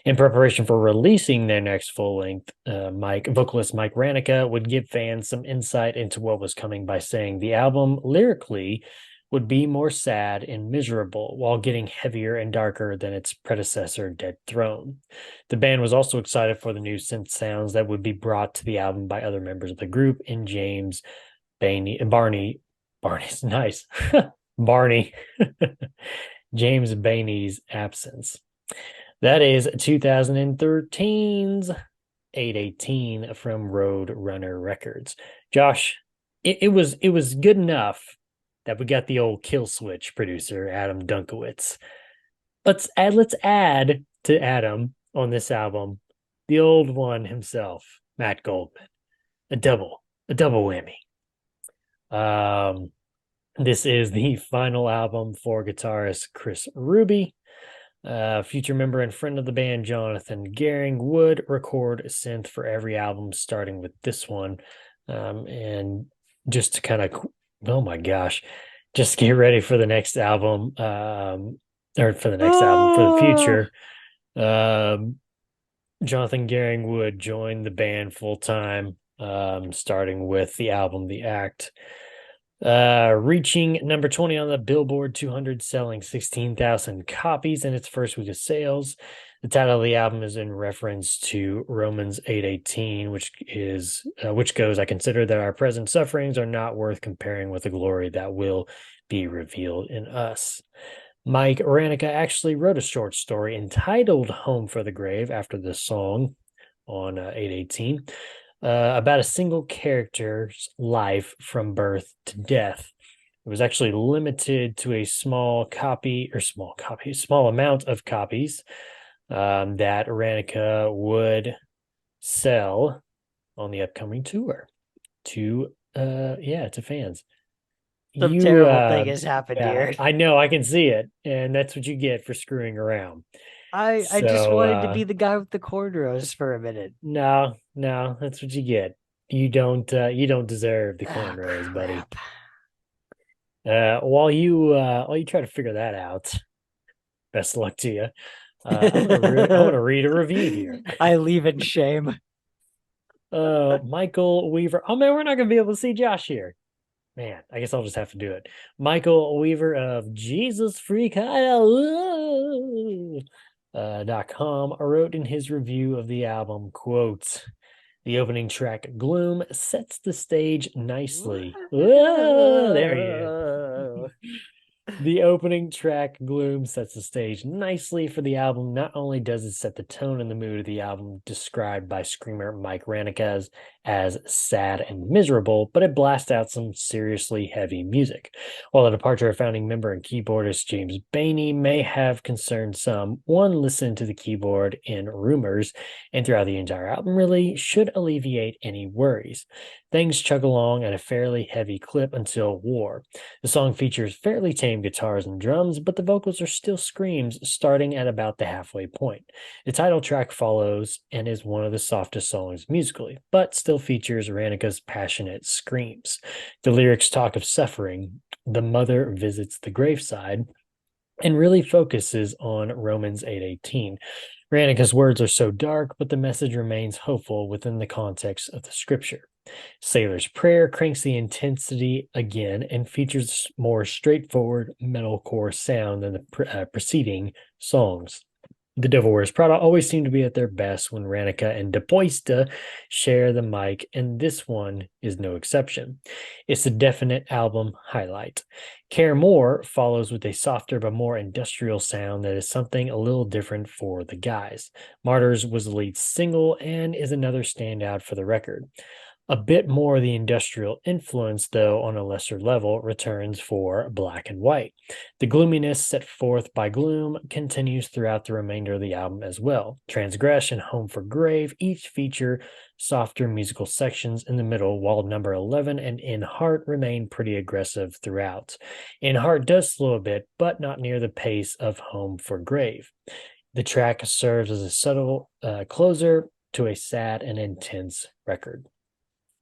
In preparation for releasing their next full length, vocalist Mike Ranica would give fans some insight into what was coming by saying the album lyrically would be more sad and miserable while getting heavier and darker than its predecessor, Dead Throne. The band was also excited for the new synth sounds that would be brought to the album by other members of the group in James Bainey and Barney's nice. Barney. James Bainey's absence. That is 2013's 818 from Roadrunner Records. Josh, it was good enough that we got the old kill switch producer, Adam Dunkowitz. Let's add to Adam on this album the old one himself, Matt Goldman. A double whammy. Um, this is the final album for guitarist Chris Ruby. Future member and friend of the band, Jonathan Gehring, would record synth for every album, starting with this one. And just to kind of, oh my gosh, just get ready for the next album, or for the next album for the Ah! future. Um, Jonathan Gehring would join the band full time, starting with the album The Act. Reaching number 20 on the Billboard 200, selling 16,000 copies in its first week of sales. The title of the album is in reference to Romans 8:18, which goes, "I consider that our present sufferings are not worth comparing with the glory that will be revealed in us." Mike Ranica actually wrote a short story entitled "Home for the Grave" after this song on 8:18, about a single character's life from birth to death. It was actually limited to a small amount of copies, that Ranica would sell on the upcoming tour to fans. Some You, terrible thing has happened yeah, here. I know, I can see it, and that's what you get for screwing around. I just So, wanted to be the guy with the cornrows for a minute. no, no, that's what you get. You don't deserve the Ah, cornrows, buddy. crap. While you try to figure that out, best of luck to you. I'm gonna read a review here. I leave in shame. Michael Weaver. Oh man, we're not gonna be able to see Josh here. Man, I guess I'll just have to do it. Michael Weaver of Jesus Freak .com wrote in his review of the album, quote, "The opening track, Gloom, sets the stage nicely." Whoa, there he is. The opening track, Gloom, sets the stage nicely for the album. Not only does it set the tone and the mood of the album, described by screamer Mike Ranica as sad and miserable, but it blasts out some seriously heavy music. While the departure of founding member and keyboardist James Bainey may have concerned some, one listen to the keyboard in Rumors and throughout the entire album really should alleviate any worries. Things chug along at a fairly heavy clip until War. The song features fairly tame guitars and drums, but the vocals are still screams starting at about the halfway point. The title track follows and is one of the softest songs musically, but still features Ranica's passionate screams. The lyrics talk of suffering, the mother visits the graveside, and really focuses on Romans 8:18. Ranica's words are so dark, but the message remains hopeful within the context of the scripture. Sailor's Prayer cranks the intensity again and features more straightforward metalcore sound than the preceding songs. The Devil Wears Prada always seem to be at their best when Ranica and De Poista share the mic, and this one is no exception. It's a definite album highlight. Care More follows with a softer but more industrial sound that is something a little different for the guys. Martyrs was the lead single and is another standout for the record. A bit more of the industrial influence, though on a lesser level, returns for Black and White. The gloominess set forth by Gloom continues throughout the remainder of the album as well. Transgress and Home for Grave each feature softer musical sections in the middle, while number 11 and In Heart remain pretty aggressive throughout. In Heart does slow a bit, but not near the pace of Home for Grave. The track serves as a subtle closer to a sad and intense record.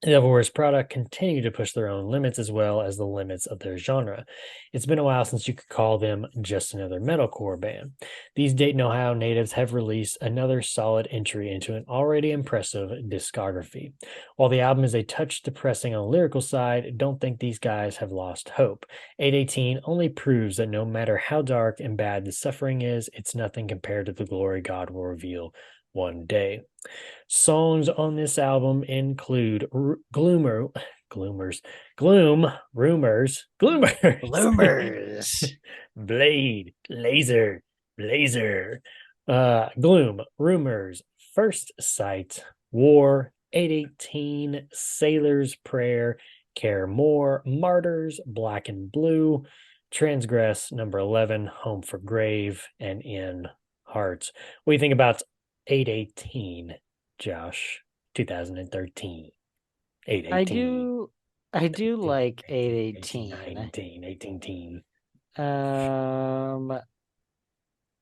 Devil Wears Prada continue to push their own limits as well as the limits of their genre. It's been a while since you could call them just another metalcore band. These Dayton, Ohio natives have released another solid entry into an already impressive discography. While the album is a touch depressing on the lyrical side, don't think these guys have lost hope. 8:18 only proves that no matter how dark and bad the suffering is, it's nothing compared to the glory God will reveal one day. Songs on this album include Gloom, Rumors, Gloomers, Bloomers. Blade, Laser, Blazer, Gloom, Rumors, First Sight, War, 8:18, Sailor's Prayer, Care More, Martyrs, Black and Blue, Transgress, number 11, Home for Grave, and In Hearts. What do you think about 8:18, Josh? 2013. 8:18. I do 18, like 18, 818. 19, 18. Um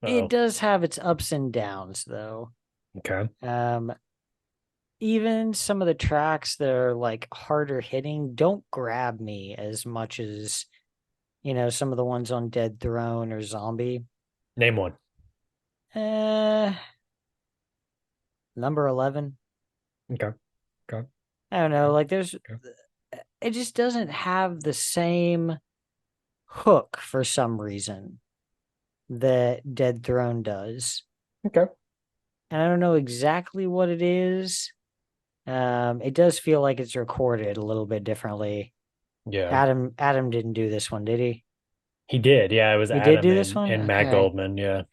It Oh, does have its ups and downs, though. okay. Um, Even some of the tracks that are like harder hitting don't grab me as much as, some of the ones on Dead Throne or Zombie. Name one. Uh, number 11. Okay. Okay. I don't know. Like, Okay. it just doesn't have the same hook for some reason that Dead Throne does. Okay. And I don't know exactly what it is. It does feel like it's recorded a little bit differently. Yeah. Adam didn't do this one, did he? He did. Yeah, it was He did Adam do this and one? Matt Okay. Goldman. Yeah.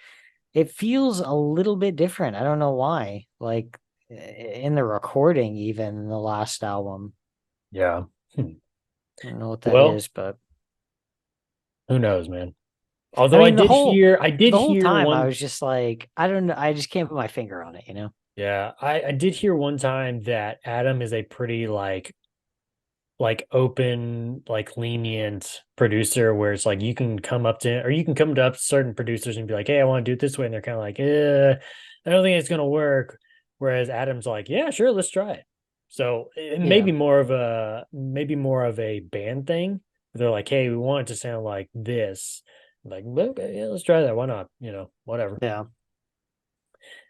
It feels a little bit different. I don't know why. Like in the recording, even in the last album. Yeah. I don't know what that Well, is, but who knows, man. I Although mean I did the whole hear time I one. was just like, I don't know, I just can't put my finger on it. Yeah, I did hear one time that Adam is a pretty like open, like lenient producer where it's like you can come up to or you can come up to certain producers and be like, hey, I want to do it this way. And they're kind of like, I don't think it's gonna work. Whereas Adam's like, yeah, sure, let's try it. So it may Yeah. be maybe more of a band thing. They're like, hey, we want it to sound like this. Like, okay, yeah, let's try that. Why not? Whatever. Yeah.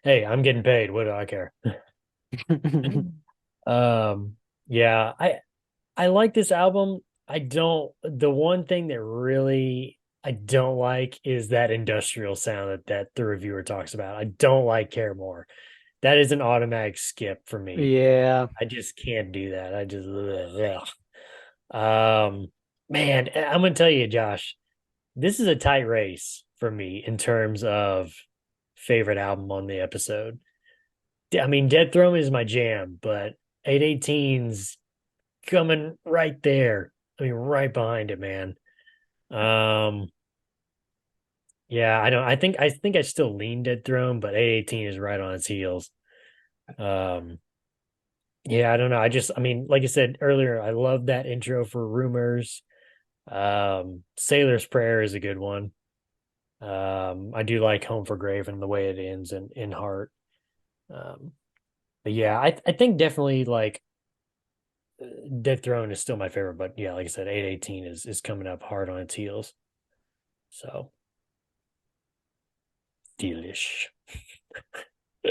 Hey, I'm getting paid. What do I care? Um, yeah, I like this album. I don't, the one thing that really I don't like is that industrial sound that the reviewer talks about. I don't like Care More. That is an automatic skip for me. Yeah. I just can't do that. I just, ugh. Man, I'm gonna tell you, Josh, this is a tight race for me in terms of favorite album on the episode. I mean, Dead Throne is my jam, but 818's coming right there. I mean, right behind it, man. Um, yeah, I don't. I think I still lean Dead Throne, but 818 is right on its heels. Um, yeah, I don't know. I mean, like I said earlier, I love that intro for Rumors. Sailor's Prayer is a good one. I do like Home for Grave and the way it ends in Heart. Um, but yeah, I think definitely like Dead Throne is still my favorite, but yeah, like I said, 818 is coming up hard on its heels. So delish.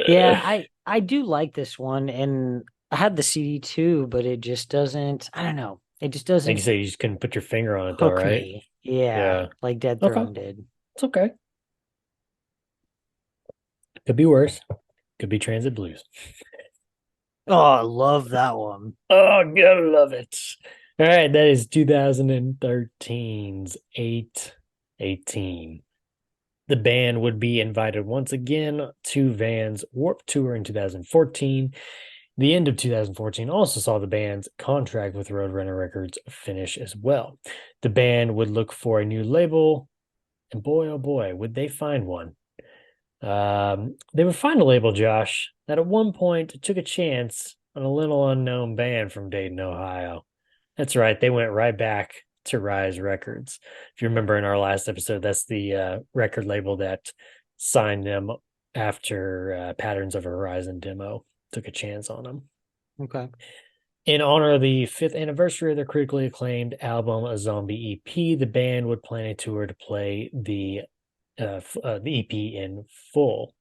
Yeah, I do like this one, and I had the CD too, but it just doesn't, I don't know. It just Like you doesn't say, you just couldn't put your finger on it though, hook right? me. Yeah, Yeah. like Dead Okay. Throne did. It's okay. Could be worse. Could be Transit Blues. Oh, I love that one. Oh, gotta love it. All right, that is 2013's 818. The band would be invited once again to Van's Warped Tour in 2014. The end of 2014 also saw the band's contract with Roadrunner Records finish as well. The band would look for a new label, and boy, oh boy, would they find one. They would find a label, Josh, that at one point took a chance on a little unknown band from Dayton, Ohio. That's right, they went right back to Rise Records. If you remember in our last episode, that's the record label that signed them after Patterns of a Horizon demo took a chance on them. Okay. In honor of the fifth anniversary of their critically acclaimed album, A Zombie EP, the band would plan a tour to play the EP in full.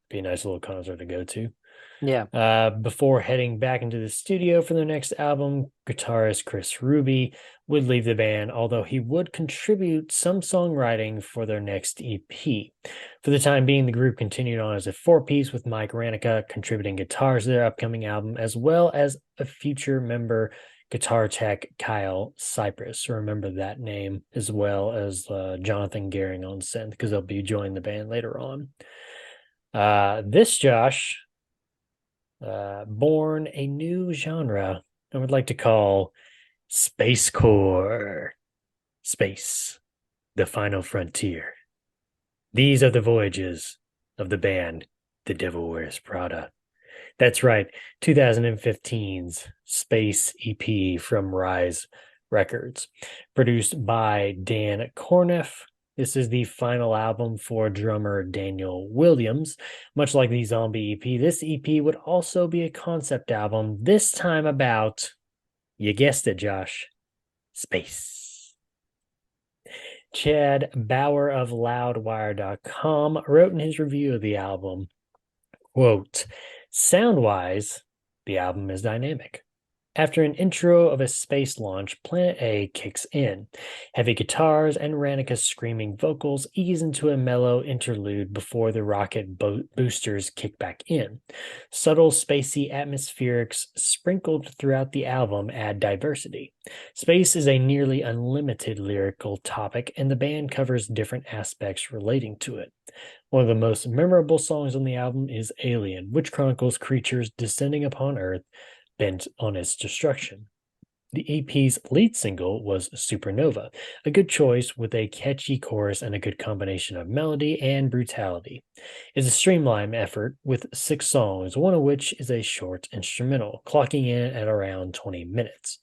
Be a nice little concert to go to. Yeah. Before heading back into the studio for their next album, guitarist Chris Ruby would leave the band, although he would contribute some songwriting for their next EP. For the time being, the group continued on as a four-piece with Mike Ranica contributing guitars to their upcoming album, as well as a future member, guitar tech Kyle Cypress. Remember that name, as well as Jonathan Gehring on synth, because they'll be joining the band later on. This Josh born a new genre I would like to call spacecore. Space, the final frontier. These are the voyages of the band The Devil Wears Prada. That's right, 2015's Space EP from Rise Records, produced by Dan Corneff, This is the final album for drummer Daniel Williams. Much like the Zombie EP, this EP would also be a concept album, this time about, you guessed it, Josh, space. Chad Bauer of Loudwire.com wrote in his review of the album, quote, sound-wise, the album is dynamic. After an intro of a space launch, Planet A kicks in. Heavy guitars and Ranica's screaming vocals ease into a mellow interlude before the rocket boosters kick back in. Subtle, spacey atmospherics sprinkled throughout the album add diversity. Space is a nearly unlimited lyrical topic, and the band covers different aspects relating to it. One of the most memorable songs on the album is Alien, which chronicles creatures descending upon Earth bent on its destruction. The EP's lead single was Supernova, a good choice with a catchy chorus and a good combination of melody and brutality. It's a streamlined effort with 6 songs, one of which is a short instrumental, clocking in at around 20 minutes.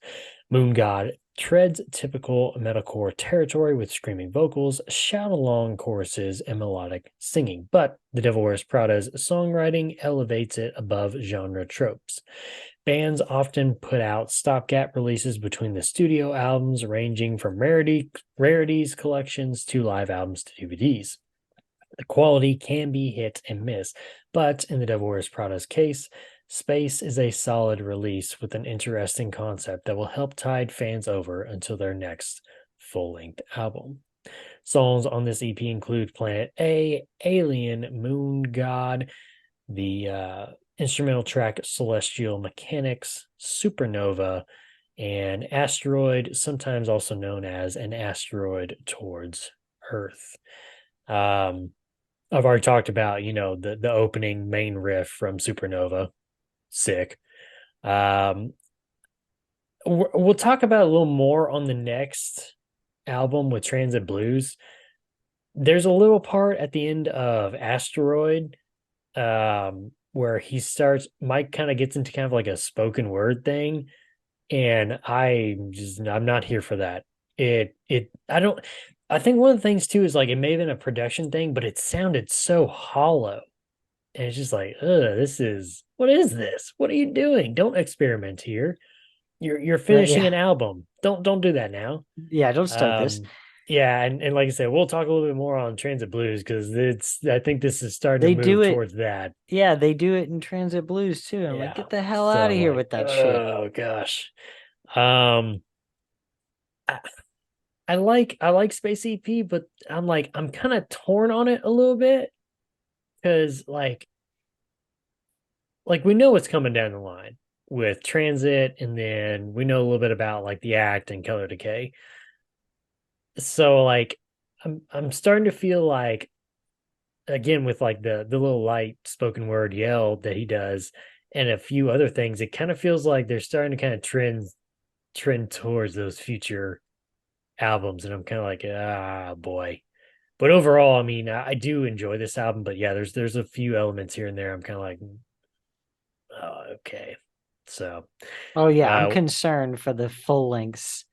Moon God treads typical metalcore territory with screaming vocals, shout-along choruses, and melodic singing, but The Devil Wears Prada's songwriting elevates it above genre tropes. Bands often put out stopgap releases between the studio albums, ranging from rarities collections to live albums to DVDs. The quality can be hit and miss, but in the Devil Wears Prada's case, Space is a solid release with an interesting concept that will help tide fans over until their next full-length album. Songs on this EP include Planet A, Alien, Moon God, the instrumental track Celestial Mechanics, Supernova, and Asteroid, sometimes also known as An Asteroid Towards Earth. I've already talked about, the opening main riff from Supernova. Sick. We'll talk about a little more on the next album with Transit Blues. There's a little part at the end of Asteroid where Mike kind of gets into kind of like a spoken word thing, and I'm not here for that. I think one of the things too is like it may have been a production thing, but it sounded so hollow. And it's just like, what is this? What are you doing? Don't experiment here. You're finishing an album. Don't do that now. Yeah, don't start this. Yeah, and like I said, we'll talk a little bit more on Transit Blues because I think this is starting They to do move it. towards that. Yeah, they do it in Transit Blues too. I'm like, Yeah. get the hell So out of here like, with that shit. oh gosh. I, I like Space EP, but I'm kind of torn on it a little bit because like we know what's coming down the line with Transit, and then we know a little bit about like the Act and Color Decay. So like I'm starting to feel like, again, with like the little light spoken word yell that he does and a few other things, it kind of feels like they're starting to kind of trend towards those future albums, and I'm kind of like, ah, boy. But overall, I mean, I do enjoy this album, but yeah, there's a few elements here and there I'm kind of like, oh, okay. So, Oh yeah, I'm uh, concerned for the full lengths,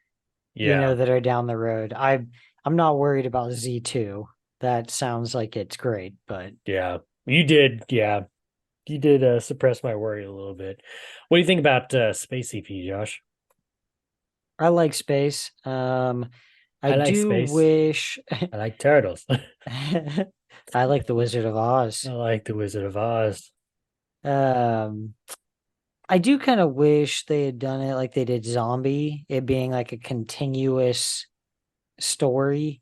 yeah, that are down the road. I'm not worried about Z2. That sounds like it's great, but yeah, yeah, you did suppress my worry a little bit. What do you think about Space EP, Josh? I like space. I I like do space. wish I like turtles. I like the Wizard of I Oz. like the Wizard of Oz. Um, I do kind of wish they had done it like they did Zombie, it being like a continuous story.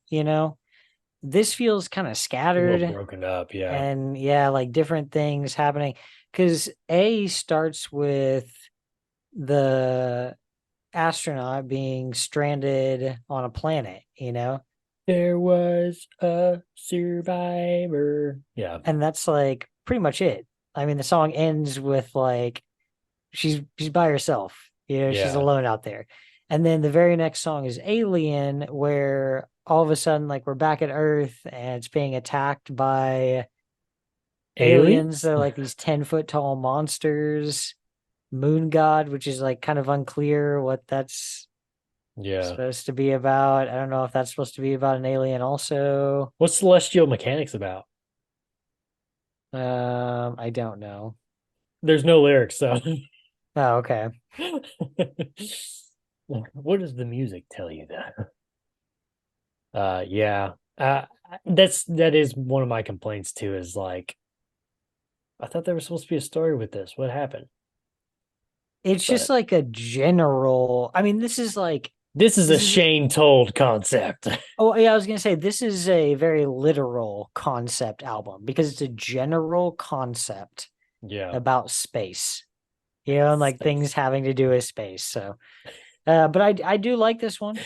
This feels kind of A little scattered broken up, yeah. and yeah, like different things happening. Because A starts with the astronaut being stranded on a planet. There was a survivor. Yeah, And that's like pretty much it. I mean, the song ends with like she's by herself, she's yeah. alone out there. And then the very next song is Alien, where all of a sudden, like, we're back at Earth and it's being attacked by aliens. Aliens? They're like these 10-foot tall monsters. Moon God, which is like kind of unclear what that's Yeah. Supposed to be about. I don't know if that's supposed to be about an alien also. What's Celestial Mechanics about? I don't know. There's no lyrics, so Oh, okay. what does the music tell you then? Yeah. That is one of my complaints too, is like I thought there was supposed to be a story with this. What happened? It's just But like a general. I mean, this is like this is a this is. Shane told concept. Oh, yeah, I was gonna say this is a very literal concept album because it's a general concept Yeah. about space, and like Space. things having to do with space. So, but I do like this one.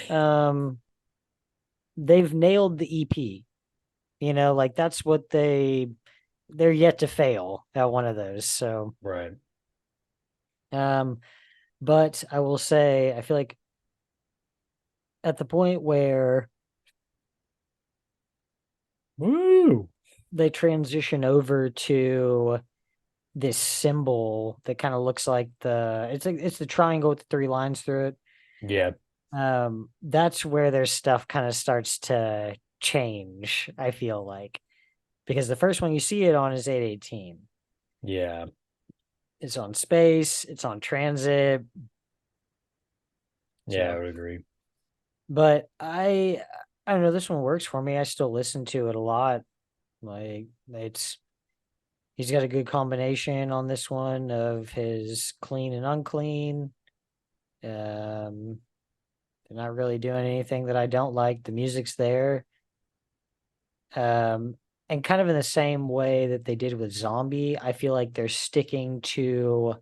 They've nailed the EP. Like that's what they're yet to fail at one of those. So, Right. um, but I will say I feel like at the point where Woo. they transition over to this symbol that kind of looks like it's the triangle with the three lines through it. Yeah. That's where their stuff kind of starts to change, I feel like. Because the first one you see it on is 818. Yeah. It's on space, it's on transit. Yeah, I So, would agree. but I don't know, this one works for me. I still listen to it a lot. Like it's he's got a good combination on this one of his clean and unclean. Um They're not really doing anything that I don't like. The music's there. And kind of in the same way that they did with Zombie, I feel like they're sticking to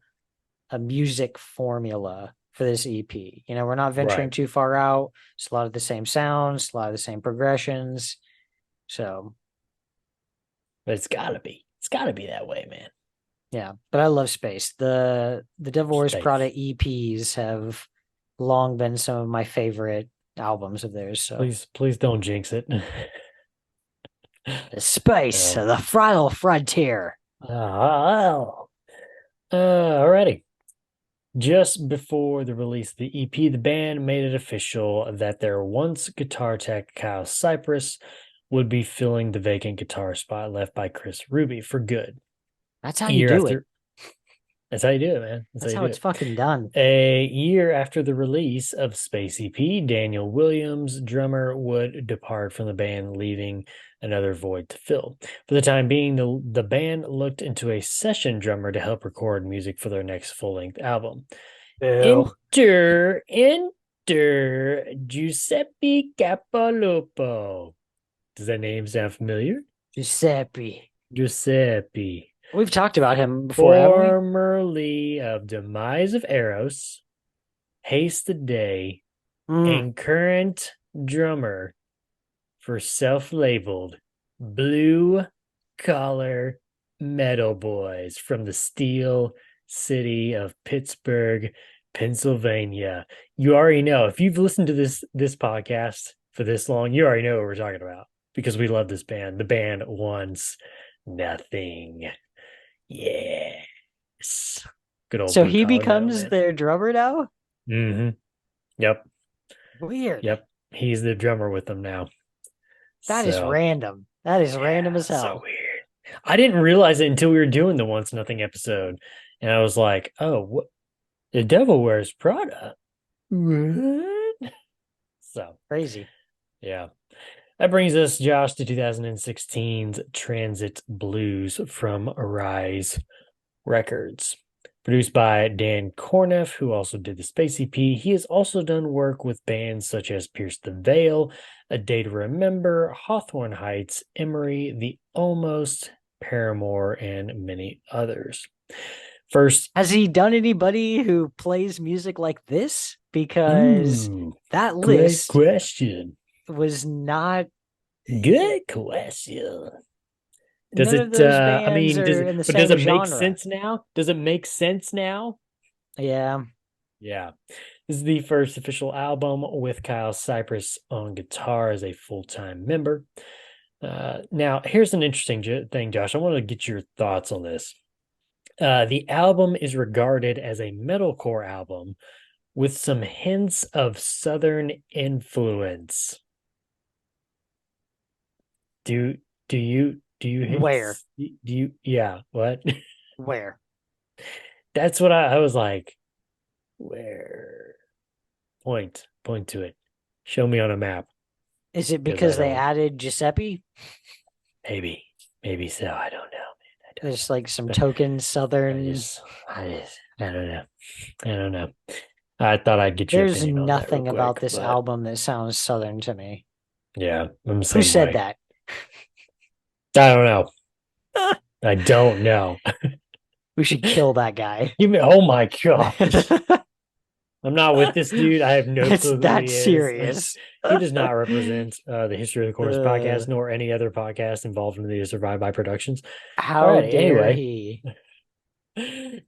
a music formula for this EP. We're not venturing Right. too far out. It's a lot of the same sounds, a lot of the same progressions. So But it's gotta be. It's gotta be that way, man. yeah, but I love Space. The Devil Wears Prada Space. EPs have long been some of my favorite albums of theirs. So Please don't jinx it. the Space, Oh. the final frontier. Oh. Alrighty. Just before the release of the EP, the band made it official that their once guitar tech Kyle Cypress would be filling the vacant guitar spot left by Chris Ruby for good. That's A how you year do it. after, that's how you do it, man. That's how That's you how do it's it. fucking done. A year after the release of Space EP, Daniel Williams, drummer, would depart from the band, leaving another void to fill. For the time being, the band looked into a session drummer to help record music for their next full-length album. Ew. Enter Giuseppe Capolupo. Does that name sound familiar? Giuseppe. Giuseppe, We've talked about him before, haven't we? formerly of Demise of Eros, Haste the Day, Mm. and current drummer for self-labeled Blue Collar Metal Boys from the Steel City of Pittsburgh, Pennsylvania. You already know, if you've listened to this podcast for this long, you already know what we're talking about because we love this band. The band wants nothing. Yes. Good old So blue he collar metal, becomes man. their drummer now? Mm-hmm. Yep. Weird. Yep. He's the drummer with them now. That is So random. That is random yeah, as so hell. weird. I didn't realize it until we were doing the Once Nothing episode. And I was like, oh, what? The Devil Wears Prada. What? So, Crazy. yeah. That brings us, Josh, to 2016's Transit Blues from Arise Records. Produced by Dan Corneff, who also did the Space EP. He has also done work with bands such as Pierce the Veil, A Day to Remember, Hawthorne Heights, Emery, The Almost, Paramore, and many others. First, Has he done anybody who plays music like this? Because that great list question. was not. Good question. Does None of it those I bands mean, are in the does same it make genre. sense now? Does it make sense now? Yeah. Yeah. This is the first official album with Kyle Cypress on guitar as a full-time member. Now, here's an interesting thing, Josh. I want to get your thoughts on this. The album is regarded as a metalcore album with some hints of Southern influence. Do Where? yeah, what? Where? That's what I was like, where? Point to it. Show me on a map. Is it Because I because they don't, added Giuseppe? maybe, maybe so. I don't know. There's like some token I Southern. just, I don't know. I don't know. I thought I'd get your There's opinion on that real nothing about quick, this but album that sounds Southern to me. yeah, I'm the Who same said way. that? I don't know. I don't know. We should kill that guy. Give me, oh my gosh. I'm not with this dude. I have no It's clue who that he is. serious. He does not represent the History of the Chorus Uh, podcast nor any other podcast involved in the Survive by Productions. All how right. dare Anyway, he?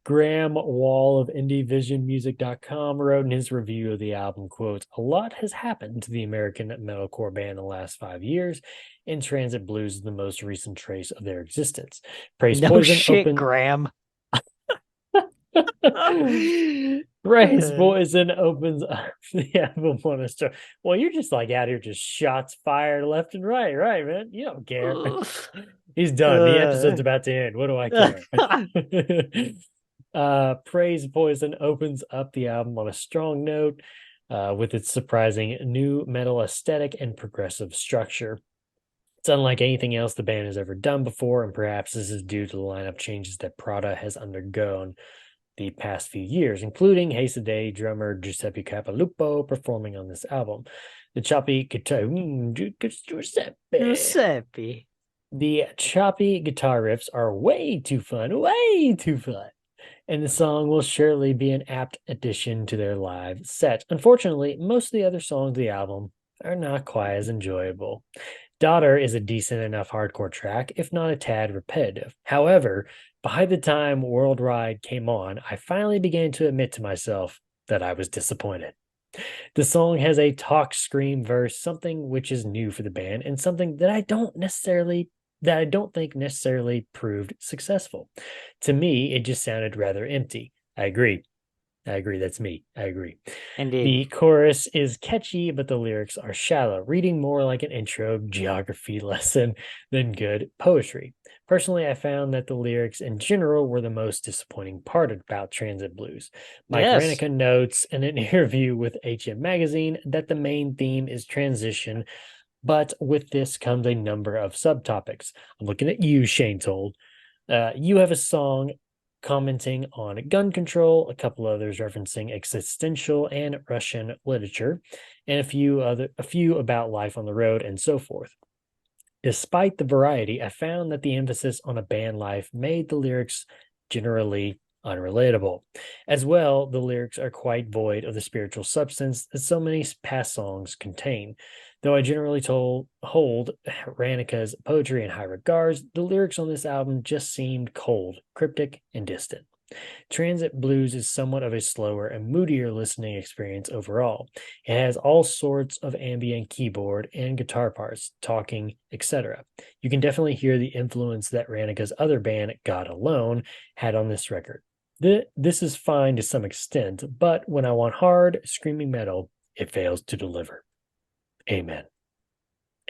Graham Wall of IndieVisionMusic.com wrote in his review of the album, quote, "A lot has happened to the American metalcore band in the last 5 years, and Transit Blues is the most recent trace of their existence. Praise No Poison shit, open Graham. Praise Poison opens up the album on a star. Well, you're just like out here just shots fired left and right, man. You don't care. He's done. The episode's about to end. What do I care? Praise Poison opens up the album on a strong note with its surprising new metal aesthetic and progressive structure. It's unlike anything else the band has ever done before, and perhaps this is due to the lineup changes that Prada has undergone the past few years, including Haste Day drummer Giuseppe Capalupo performing on this album. The choppy guitar, Giuseppe. the choppy guitar riffs are way too fun, and the song will surely be an apt addition to their live set. Unfortunately, most of the other songs of the album are not quite as enjoyable. Daughter is a decent enough hardcore track, if not a tad repetitive. However, by the time Worldwide came on, I finally began to admit to myself that I was disappointed. The song has a talk scream verse, something which is new for the band and something that I don't think necessarily proved successful. To me, it just sounded rather empty. I agree. That's me. I agree. Indeed. The chorus is catchy, but the lyrics are shallow, reading more like an intro geography lesson than good poetry. Personally, I found that the lyrics in general were the most disappointing part about Transit Blues. Mike Yes. Ranica notes in an interview with HM Magazine that the main theme is transition, but with this comes a number of subtopics. I'm looking at you, Shane Told. You have a song commenting on gun control, a couple others referencing existential and Russian literature, and a few about life on the road and so forth. Despite the variety, I found that the emphasis on a band life made the lyrics generally unrelatable. As well, the lyrics are quite void of the spiritual substance that so many past songs contain. Though I generally hold Ranica's poetry in high regards, the lyrics on this album just seemed cold, cryptic, and distant. Transit Blues is somewhat of a slower and moodier listening experience overall. It has all sorts of ambient keyboard and guitar parts, talking, etc. You can definitely hear the influence that Ranica's other band, God Alone, had on this record. This is fine to some extent, but when I want hard, screaming metal, it fails to deliver. Amen.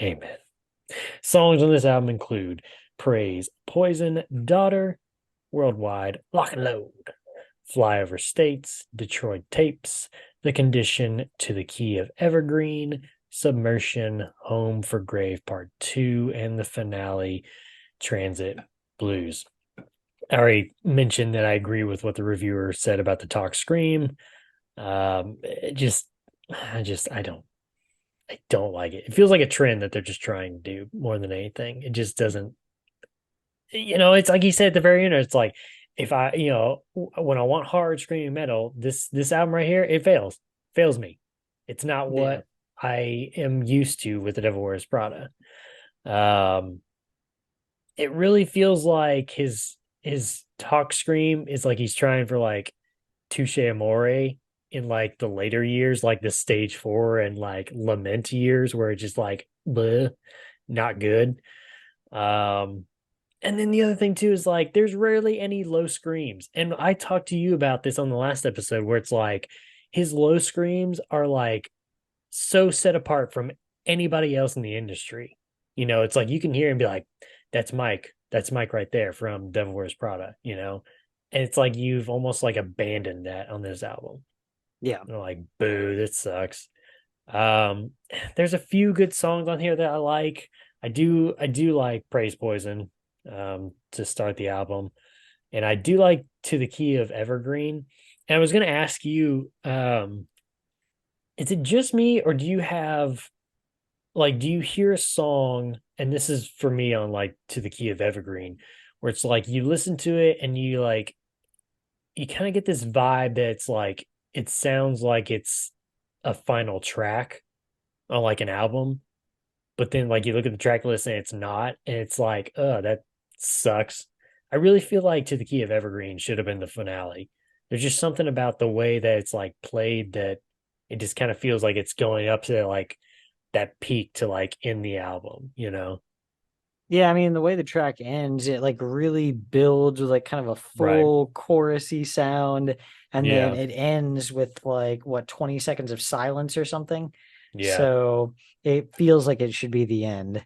Amen. Songs on this album include Praise Poison, Daughter, Worldwide, Lock and Load, Flyover States, Detroit Tapes, The Condition to the Key of Evergreen, Submersion, Home for Grave Part 2, and the finale, Transit Blues. I already mentioned that I agree with what the reviewer said about the talk scream. I don't like it. It feels like a trend that they're just trying to do more than anything. It just doesn't, it's like he said at the very end, it's like, if I, when I want hard screaming metal, this album right here, it fails me. It's not what I am used to with the Devil Wears Prada. It really feels like his talk scream is like he's trying for like Touche Amore in like the later years, like the stage 4 and like lament years where it's just like bleh, not good. And then the other thing too is like there's rarely any low screams. And I talked to you about this on the last episode where it's like his low screams are like so set apart from anybody else in the industry. It's like you can hear him be like, "That's Mike. That's Mike right there from Devil Wears Prada." And it's like you've almost like abandoned that on this album. Yeah. They're like, "Boo, this sucks." Um, there's a few good songs on here that I like. I do like Praise Poison to start the album. And I do like To the Key of Evergreen. And I was gonna ask you, is it just me, or do you hear a song, and this is for me on like To the Key of Evergreen, where it's like you listen to it and you kind of get this vibe that's like it sounds like it's a final track on like an album, but then like you look at the track list and it's not, and it's like, oh, that sucks. I really feel like To the Key of Evergreen should have been the finale. There's just something about the way that it's like played that it just kind of feels like it's going up to like that peak to like end the album. Yeah, I mean the way the track ends, it like really builds with like kind of a Right. full chorusy sound, and then Yeah. it ends with like what 20 seconds of silence or something. Yeah. So it feels like it should be the end.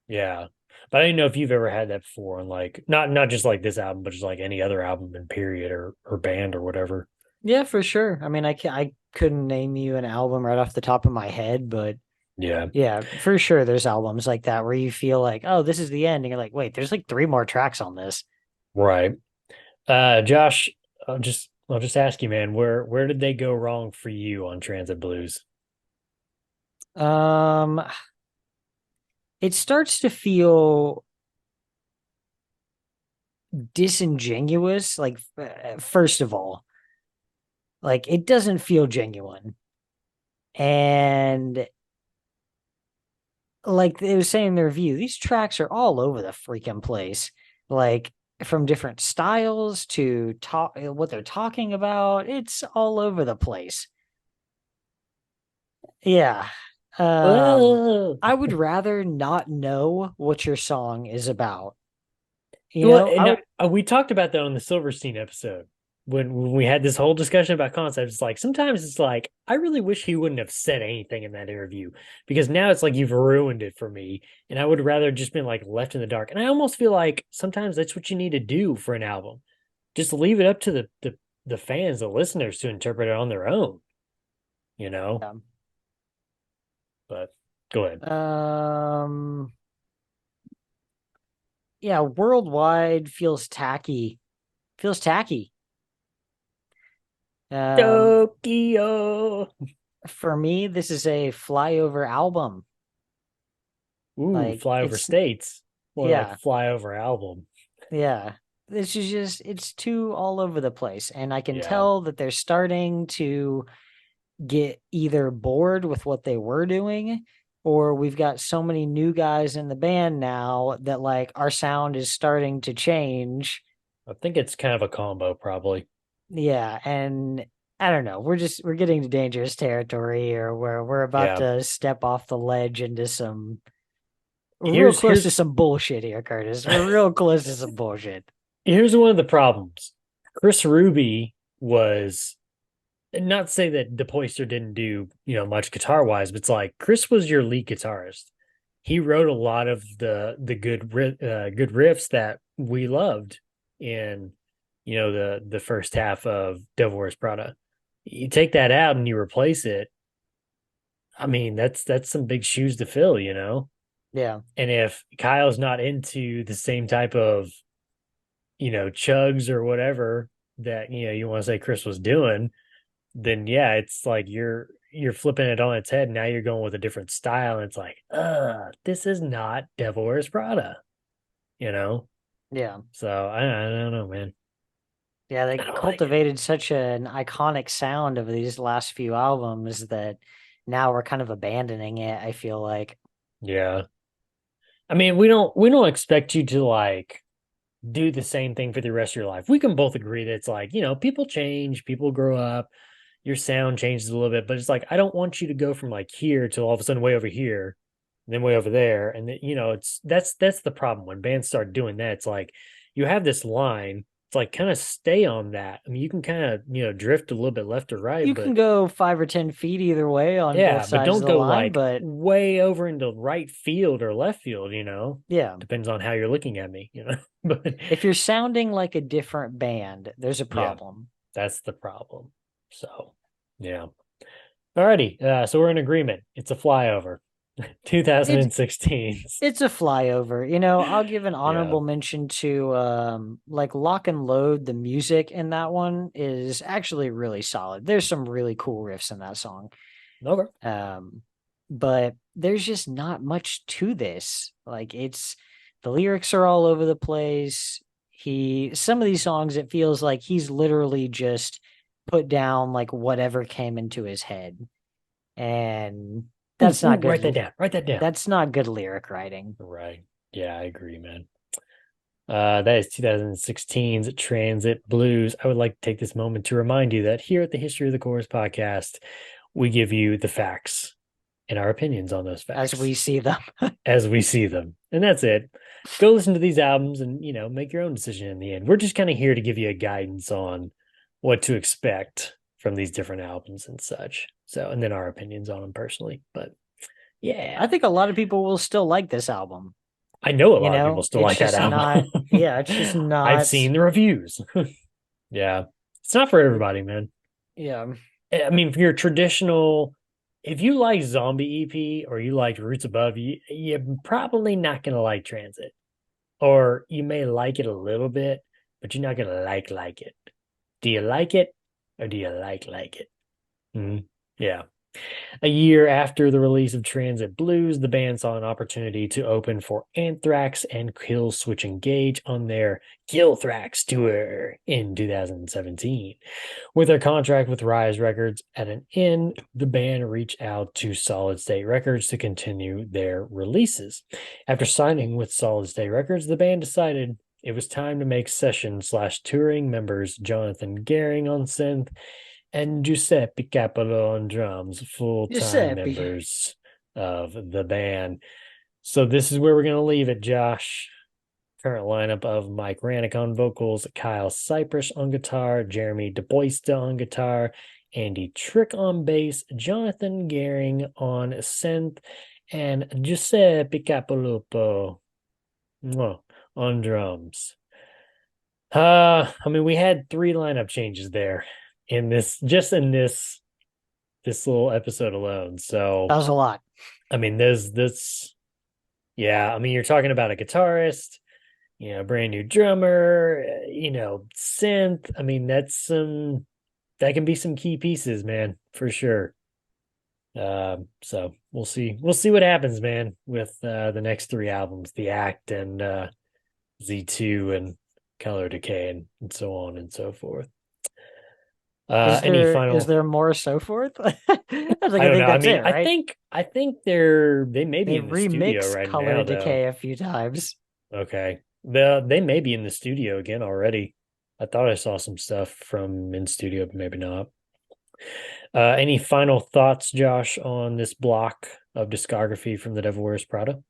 Yeah. But I didn't know if you've ever had that before on like not just like this album, but just like any other album in period or band or whatever. Yeah, for sure. I mean, I couldn't name you an album right off the top of my head, but Yeah. yeah, for sure there's albums like that where you feel like, oh, this is the end, and you're like, wait, there's like three more tracks on this. Right. Josh, I'll just ask you, man, where did they go wrong for you on Transit Blues? Um, it starts to feel disingenuous, like first of all, like it doesn't feel genuine. And like they was saying in the review, these tracks are all over the freaking place. Like from different styles to talk what they're talking about, it's all over the place. Yeah. Um, Oh. I would rather not know what your song is about. You Well, know, I and would, we talked about that on the Silverstein episode when we had this whole discussion about concepts. It's like sometimes it's like I really wish he wouldn't have said anything in that interview because now it's like you've ruined it for me, and I would rather just been like left in the dark. And I almost feel like sometimes that's what you need to do for an album. Just leave it up to the fans, the listeners to interpret it on their own, you know. um, But go ahead. um, yeah, worldwide feels tacky. Feels tacky. Um, Tokyo. for me, this is a flyover album. Ooh, Like flyover it's states. More like yeah, flyover album. yeah. This is just it's too all over the place. And I can Yeah. tell that they're starting to get either bored with what they were doing, or we've got so many new guys in the band now that like our sound is starting to change. I think it's kind of a combo, probably. Yeah, and I don't know. We're getting to dangerous territory here where we're about Yeah. to step off the ledge into some we're real Here's close to here's some bullshit here, Curtis. We're real close to some bullshit. here's one of the problems. Chris Ruby was not to say that DePoister didn't do, much guitar wise, but it's like Chris was your lead guitarist. He wrote a lot of the good riffs that we loved in, the first half of Devil Wears Prada. You take that out and you replace it. I mean, that's some big shoes to fill. Yeah. And if Kyle's not into the same type of, chugs or whatever that, you want to say Chris was doing, then yeah, it's like you're flipping it on its head. Now you're going with a different style. And it's like, this is not Devil Wears Prada, you know? Yeah. So I don't know, man. Yeah, they I don't like it. cultivated such an iconic sound of these last few albums that now we're kind of abandoning it, I feel like. Yeah. I mean, we don't expect you to like do the same thing for the rest of your life. We can both agree that it's like, people change, people grow up, your sound changes a little bit, but it's like I don't want you to go from like here to all of a sudden way over here, and then way over there. And it's that's the problem when bands start doing that. It's like you have this line, it's like kind of stay on that. I mean, you can kind of, drift a little bit left or right, You can but go 5 or 10 feet either way on both yeah, but sides of don't the go line, like but way over into right field or left field. yeah. Depends on how you're looking at me. But If you're sounding like a different band, there's a yeah, problem. that's the problem. So, yeah. Alrighty. So we're in agreement. It's a flyover. It's 2016. it's a flyover. I'll give an Yeah. honorable mention to like Lock and Load. The music in that one is actually really solid. There's some really cool riffs in that song. Okay. Um, but there's just not much to this. Like the lyrics are all over the place. Some of these songs, it feels like he's literally just put down like whatever came into his head. And Ooh, that's ooh, not write that good. down. Write that down. That's not good lyric writing. Right. Yeah, I agree, man. That is 2016's Transit Blues. I would like to take this moment to remind you that here at the History of the Chorus podcast, we give you the facts and our opinions on those As facts we see them. as we see them. And that's it. Go listen to these albums and, make your own decision in the end. We're just kind of here to give you a guidance on what to expect from these different albums and such. So, and then our opinions on them personally. But yeah, I think a lot of people will still like this album. I know a lot of people still It's like that just album. not, yeah, it's just I've not, seen the reviews. Yeah. It's not for everybody, man. yeah. I mean, if you're traditional, if you like Zombie EP or you like Roots Above, you're probably not going to like Transit. Or you may like it a little bit, but you're not going to like it. Do you like it or do you like it? Yeah. A year after the release of Transit Blues, the band saw an opportunity to open for Anthrax and Killswitch Engage on their Killthrax tour in 2017. With their contract with Rise Records at an end, the band reached out to Solid State Records to continue their releases. After signing with Solid State Records, the band decided it was time to make session/touring members Jonathan Gehring on synth and Giuseppe Capello on drums, full-time Giuseppe. members of the band. So this is where we're going to leave it, Josh. Current lineup of Mike Rannick on vocals, Kyle Cypress on guitar, Jeremy DeBoista on guitar, Andy Trick on bass, Jonathan Gehring on synth, and Giuseppe Capellupo on drums. I mean, we had 3 lineup changes there in this little episode alone. So That was a lot. I mean, there's this, yeah. I mean, you're talking about a guitarist, brand new drummer, synth. I mean, that can be some key pieces, man, for sure. So we'll see. We'll see what happens, man, with the next 3 albums, The Act and Z2 and Color Decay and so on and so forth. Any Is final? there more so forth? I I don't know. think I that's mean, it, right? I think they may be They in the studio remixed right Color now, though. Decay a few times. Okay. They may be in the studio again already. I thought I saw some stuff from in studio, but maybe not. Any final thoughts, Josh, on this block of discography from the Devil Wears Prada?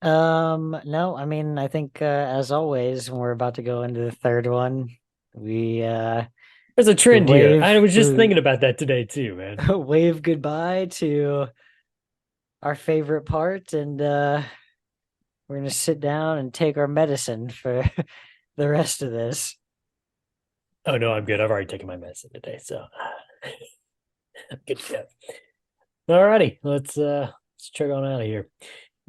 No, I mean, I think as always, when we're about to go into the third one, we There's a we trend here. I was just thinking about that today too, man. wave goodbye to our favorite part, and we're gonna sit down and take our medicine for the rest of this. Oh no, I'm good. I've already taken my medicine today, so I'm good to go. Alrighty, let's check on out of here.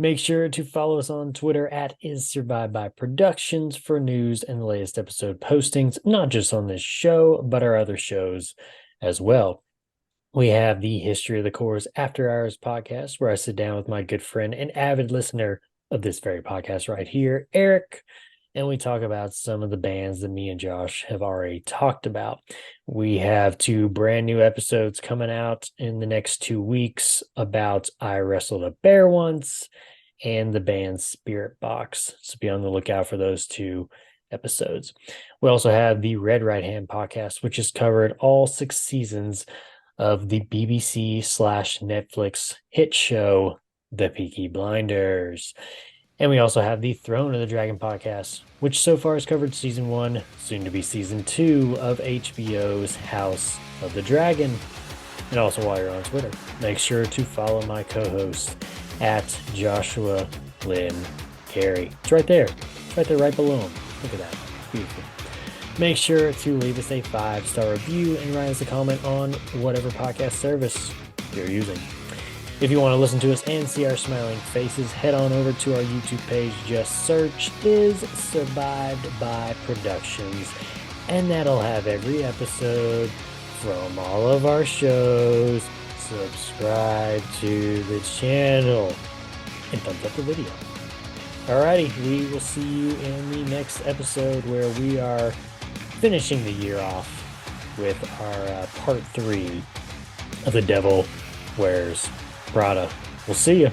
Make sure to follow us on Twitter at Is Survived by Productions for news and the latest episode postings, not just on this show, but our other shows as well. We have the History of the Chorus After Hours podcast, where I sit down with my good friend and avid listener of this very podcast right here, Eric, and we talk about some of the bands that me and Josh have already talked about. We have 2 brand new episodes coming out in the next 2 weeks about I Wrestled a Bear Once and the band Spirit Box. So be on the lookout for those 2 episodes. We also have the Red Right Hand podcast, which has covered all 6 seasons of the BBC/Netflix hit show, The Peaky Blinders. And we also have the Throne of the Dragon podcast, which so far has covered season 1, soon to be season 2 of HBO's House of the Dragon. And also, while you're on Twitter, make sure to follow my co-host at Joshua Lynn Carey. It's right there. It's right there, right below him. Look at that. Beautiful. Make sure to leave us a 5-star review and write us a comment on whatever podcast service you're using. If you want to listen to us and see our smiling faces, head on over to our YouTube page. Just search Is Survived by Productions, and that'll have every episode from all of our shows. Subscribe to the channel and thumbs up the video. Alrighty, we will see you in the next episode where we are finishing the year off with our part 3 of The Devil Wears Prada. We'll see you.